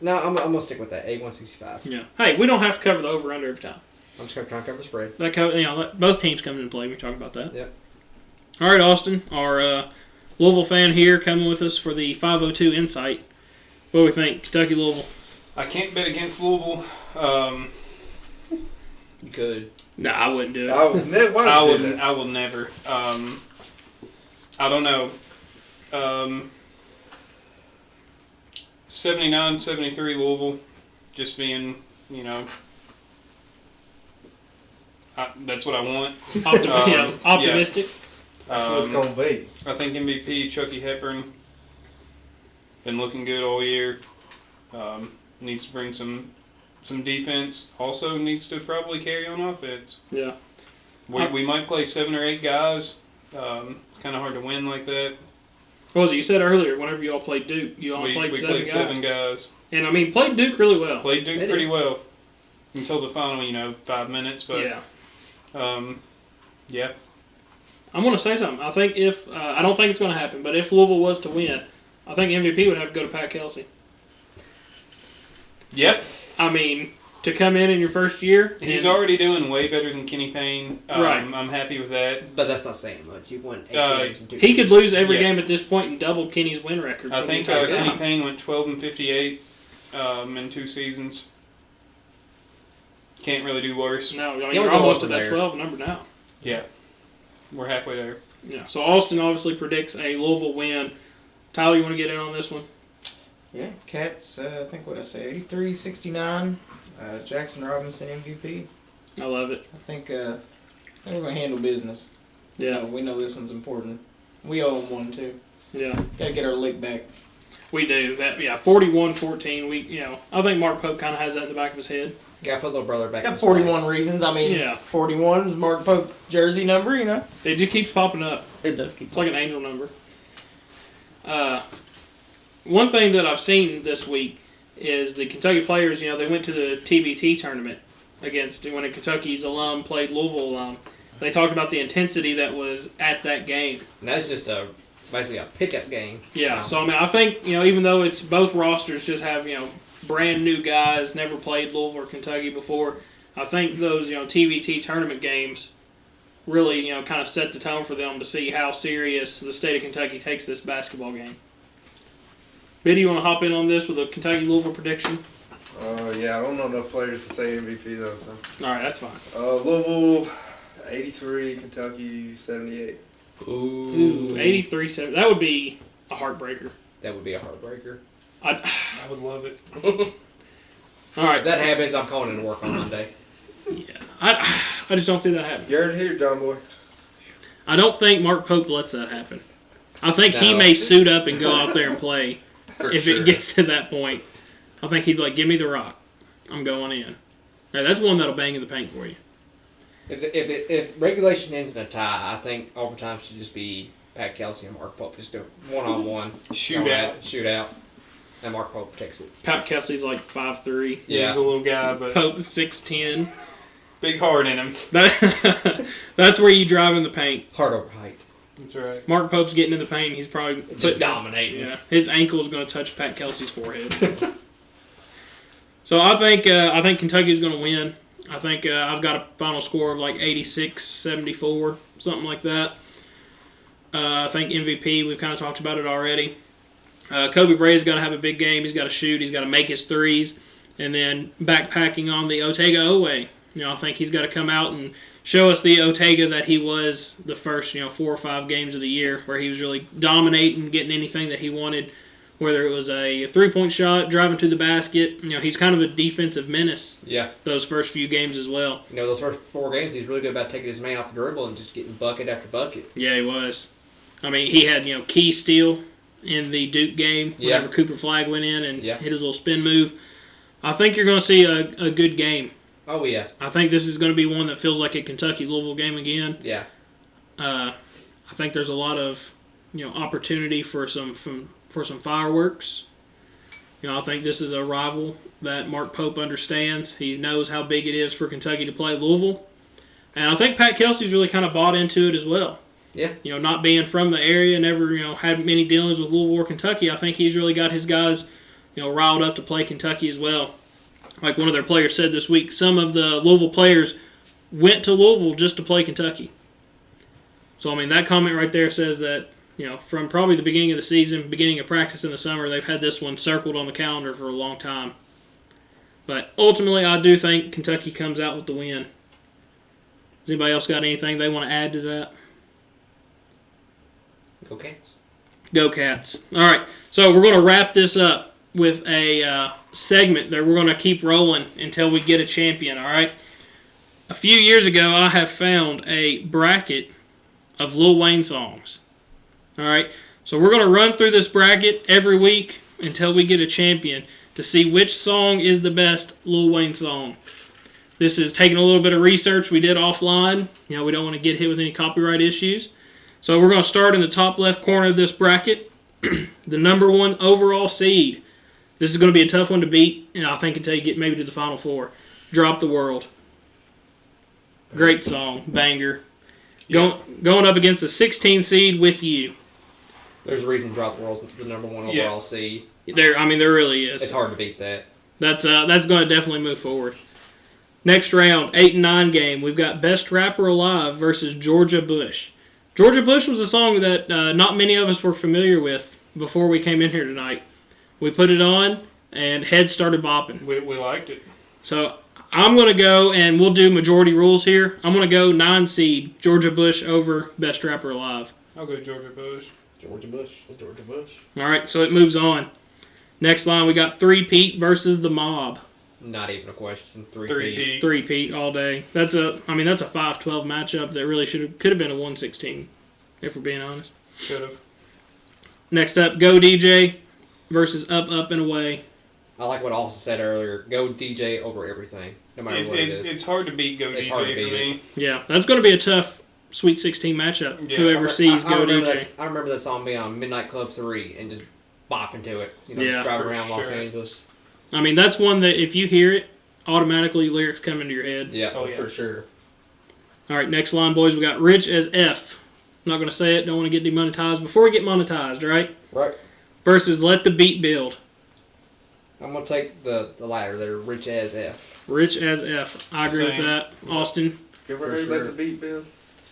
No, I'm going to stick with that, 81-65. Yeah. Hey, we don't have to cover the over-under every time. I'm just going to try and cover the spread. Both teams come into play. We talk about that. Yep. All right, Austin, our Louisville fan here, coming with us for the 502 Insight. What do we think? Kentucky, Louisville. I can't bet against Louisville. You could. No, I wouldn't do it. I would never. Why I would you would. do that? I will never. I don't know. 79-73 Louisville. Just being, that's what I want. Optimistic. That's what it's gonna be. I think MVP Chucky Hepburn been looking good all year. Needs to bring some defense. Also needs to probably carry on offense. Yeah. We might play 7 or 8 guys. It's kind of hard to win like that. What was it? You said earlier, whenever you all played Duke, you all We played played 7 guys. And, played Duke really well. Played Duke They pretty did. well until the final, 5 minutes. But Yeah. yeah. I'm going to say something. I think I don't think it's going to happen, but if Louisville was to win, I think MVP would have to go to Pat Kelsey. Yep. To come in your first year. He's already doing way better than Kenny Payne. Right. I'm happy with that. But that's not saying much. You won 8 games in 2 He could lose every Yeah. game at this point and double Kenny's win record. I for the think entire Kenny time. Payne went 12-58 in 2 seasons. Can't really do worse. No, He'll you're go almost over at that there. 12 number now. Yeah. We're halfway there. Yeah. So Austin obviously predicts a Louisville win. Tyler, you want to get in on this one? Yeah, Cats, I think what I say, 83-69. Jackson Robinson MVP. I love it. I think we're going to handle business. Yeah. We know this one's important. We owe them one, too. Yeah. Got to get our lick back. We do. 41-14. I think Mark Pope kind of has that in the back of his head. Got to put little brother back in Got his 41 place. reasons. Yeah. 41 is Mark Pope jersey number, It just keeps popping up. It does keep It's like an angel number. One thing that I've seen this week is the Kentucky players, they went to the TBT tournament when Kentucky's alum played Louisville alum. They talked about the intensity that was at that game. And that's just basically a pickup game. Yeah, Wow. so I think, even though it's both rosters just have, brand new guys, never played Louisville or Kentucky before, I think those, TBT tournament games really, kind of set the tone for them to see how serious the state of Kentucky takes this basketball game. Biddy, you want to hop in on this with a Kentucky-Louisville prediction? Yeah, I don't know enough players to say MVP though. So. All right, that's fine. Louisville, 83. Kentucky, 78. Ooh, 83-7. That would be a heartbreaker. That would be a heartbreaker. I would love it. All right. If that happens, I'm calling in to work on Monday. Yeah, I just don't see that happen. You heard it here, John Boy. I don't think Mark Pope lets that happen. I think he No. may suit up and go out there and play if sure. it gets to that point. I think he'd be like, give me the rock. I'm going in. Hey, that's one that'll bang in the paint for you. If regulation ends in a tie, I think overtime should just be Pat Kelsey and Mark Pope just go one-on-one. Shootout. And Mark Pope protects it. Pat Kelsey's like 5'3". Yeah, he's a little guy, but Pope 6'10". big heart in him. That's where you drive in the paint. Hard over height. That's right. Mark Pope's getting in the paint. He's probably Just dominating. Yeah, his ankle is going to touch Pat Kelsey's forehead. So I think Kentucky's going to win. I think I've got a final score of like 86-74, something like that. I think MVP, we've kind of talked about it already. Kobe Bray's got to have a big game. He's got to shoot. He's got to make his threes. And then backpacking on the Otega Oweh. I think he's got to come out and show us the Otega that he was the first, 4 or 5 games of the year where he was really dominating, getting anything that he wanted. whether it was a 3-point shot, driving to the basket. He's kind of a defensive menace. Yeah. Those first few games as well. Those first 4 games, he's really good about taking his man off the dribble and just getting bucket after bucket. Yeah, he was. He had, key steal in the Duke game whenever Cooper Flagg went in and hit his little spin move. I think you're going to see a good game. Oh, yeah. I think this is going to be one that feels like a Kentucky-Louisville game again. Yeah. I think there's a lot of, opportunity for some fireworks. I think this is a rival that Mark Pope understands. He knows how big it is for Kentucky to play Louisville. And I think Pat Kelsey's really kind of bought into it as well. Yeah. Not being from the area, never, had many dealings with Louisville or Kentucky, I think he's really got his guys, riled up to play Kentucky as well. Like one of their players said this week, some of the Louisville players went to Louisville just to play Kentucky. So, that comment right there says that, from probably the beginning of the season, beginning of practice in the summer, they've had this one circled on the calendar for a long time. But ultimately, I do think Kentucky comes out with the win. Has anybody else got anything they want to add to that? Go Cats. Go Cats. All right, so we're going to wrap this up with a segment that we're going to keep rolling until we get a champion, all right? A few years ago, I have found a bracket of Lil Wayne songs. All right, so we're going to run through this bracket every week until we get a champion to see which song is the best Lil Wayne song. This is taking a little bit of research we did offline. We don't want to get hit with any copyright issues. So we're going to start in the top left corner of this bracket. The number 1 overall seed. This is going to be a tough one to beat, and I think until you get maybe to the Final Four. Drop the World. Great song. Banger. Going up against the 16 seed With You. There's a reason Drop the World's the number 1 overall seed. There really is. It's hard to beat that. That's going to definitely move forward. Next round, 8 and 9 game. We've got Best Rapper Alive versus Georgia Bush. Georgia Bush was a song that not many of us were familiar with before we came in here tonight. We put it on, and heads started bopping. We liked it. So I'm going to go, and we'll do majority rules here. I'm going to go 9 seed Georgia Bush over Best Rapper Alive. I'll go Georgia Bush. Georgia Bush. Georgia Bush. All right, so it moves on. Next line, we got 3-Pete versus The Mob. Not even a question. 3-Pete. 3-Pete all day. That's a 5-12 matchup that really could have been a 1-16, if we're being honest. Should have. Next up, Go DJ versus Up, Up, and Away. I like what Austin said earlier. Go DJ over everything, no matter what it is. It's hard to beat Go It's DJ hard to for beat me. Yeah, that's going to be a tough Sweet 16 matchup. Yeah. Whoever sees I Go remember DJ. I remember that song being on Midnight Club 3 and just bopping to it. Yeah, driving for around Los sure. Angeles. That's one that if you hear it, automatically lyrics come into your head. Yeah. Oh, for sure. All right, next line, boys. We got Rich as F. I'm not going to say it. Don't want to get demonetized. Before we get monetized, all right? Right. Versus Let the Beat Build. I'm going to take the latter there, Rich as F. Rich as F. I agree with Same. that. Austin. You ever For heard sure. Let the Beat Build?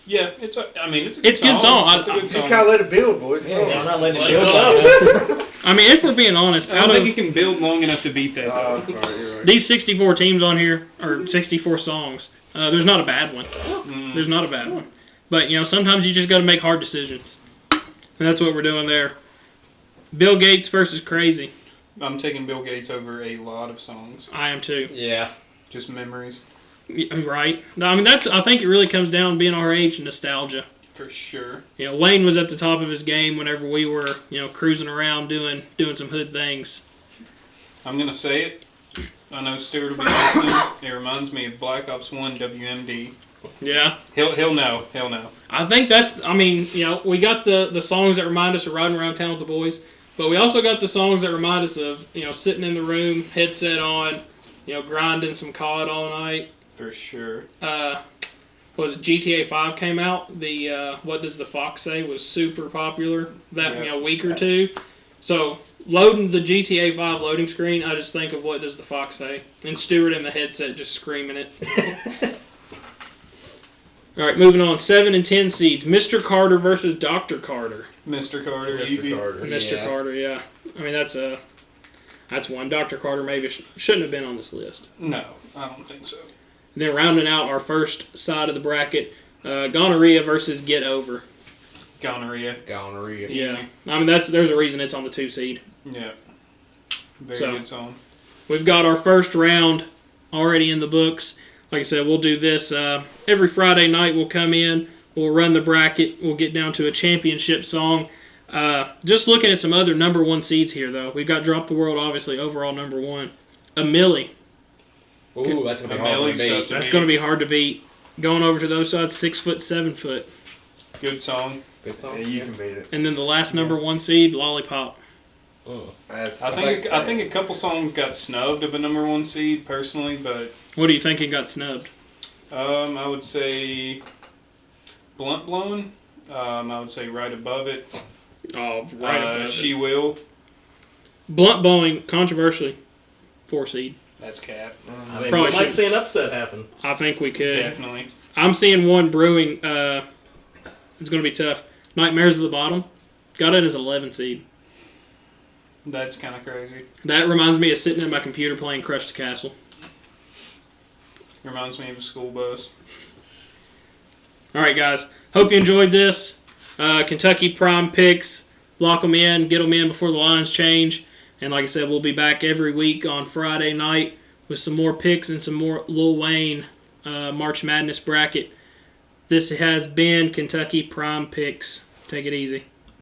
Yeah, it's a good It's a good song. It's a good Just song. gotta let it build, boys. Yeah, Come I'm on. not letting it Let build it like that. If we're being honest, I out don't of think you can build long enough to beat that. Alright, Though. you're right. these 64 teams on here, or 64 songs, there's not a bad one. There's not a bad one. But, sometimes you just got to make hard decisions. And that's what we're doing there. Bill Gates versus Crazy. I'm taking Bill Gates over a lot of songs. I am too. Yeah. Just memories. Right. I think it really comes down to being our age and nostalgia. For sure. Wayne was at the top of his game whenever we were, cruising around doing some hood things. I'm going to say it. I know Stuart will be listening. It reminds me of Black Ops 1 WMD. Yeah. He'll know. He'll know. I think that's, we got the songs that remind us of riding around town with the boys, but we also got the songs that remind us of, sitting in the room, headset on, grinding some COD all night. For sure. Was it GTA 5 came out? The What Does the Fox Say was super popular that week or two. So loading the GTA 5 loading screen, I just think of What Does the Fox Say, and Stewart in the headset just screaming it. All right, moving on. 7 and 10 seeds. Mr. Carter versus Dr. Carter. Mr. Carter, Mr. easy. Carter. Mr. Carter, yeah. That's one. Dr. Carter maybe shouldn't have been on this list. No, I don't think so. Then rounding out our first side of the bracket, Gonorrhea versus Get Over. Gonorrhea. Gonorrhea. Yeah, there's a reason it's on the 2 seed. Yeah. Very So- good song. We've got our first round already in the books. Like I said, we'll do this every Friday night. We'll come in, we'll run the bracket, we'll get down to a championship song. Just looking at some other number one seeds here, though. We've got Drop the World, obviously, overall number one. A Millie. Ooh, that's gonna be A hard Millie's to beat. tough to That's beat. going to be hard to beat. Going over to those sides, 6 foot, 7 foot. Good song. Good song. Yeah, you can beat it. And then the last number one seed, Lollipop. That's I think a couple songs got snubbed of a number one seed personally, but What do you think it got snubbed? I would say Blunt Blowing. I would say right above it. Oh, right above She it. Will. Blunt Bowling, controversially, 4 seed. That's Cat. I mean, Probably we might should. see an upset happen. I think we could. Definitely. I'm seeing one brewing. It's going to be tough. Nightmares at the Bottom. Got it as 11 seed. That's kind of crazy. That reminds me of sitting at my computer playing Crush the Castle. Reminds me of a school bus. All right, guys. Hope you enjoyed this. Kentucky Prime picks. Lock them in. Get them in before the lines change. And like I said, we'll be back every week on Friday night with some more picks and some more Lil Wayne March Madness bracket. This has been Kentucky Prime Picks. Take it easy.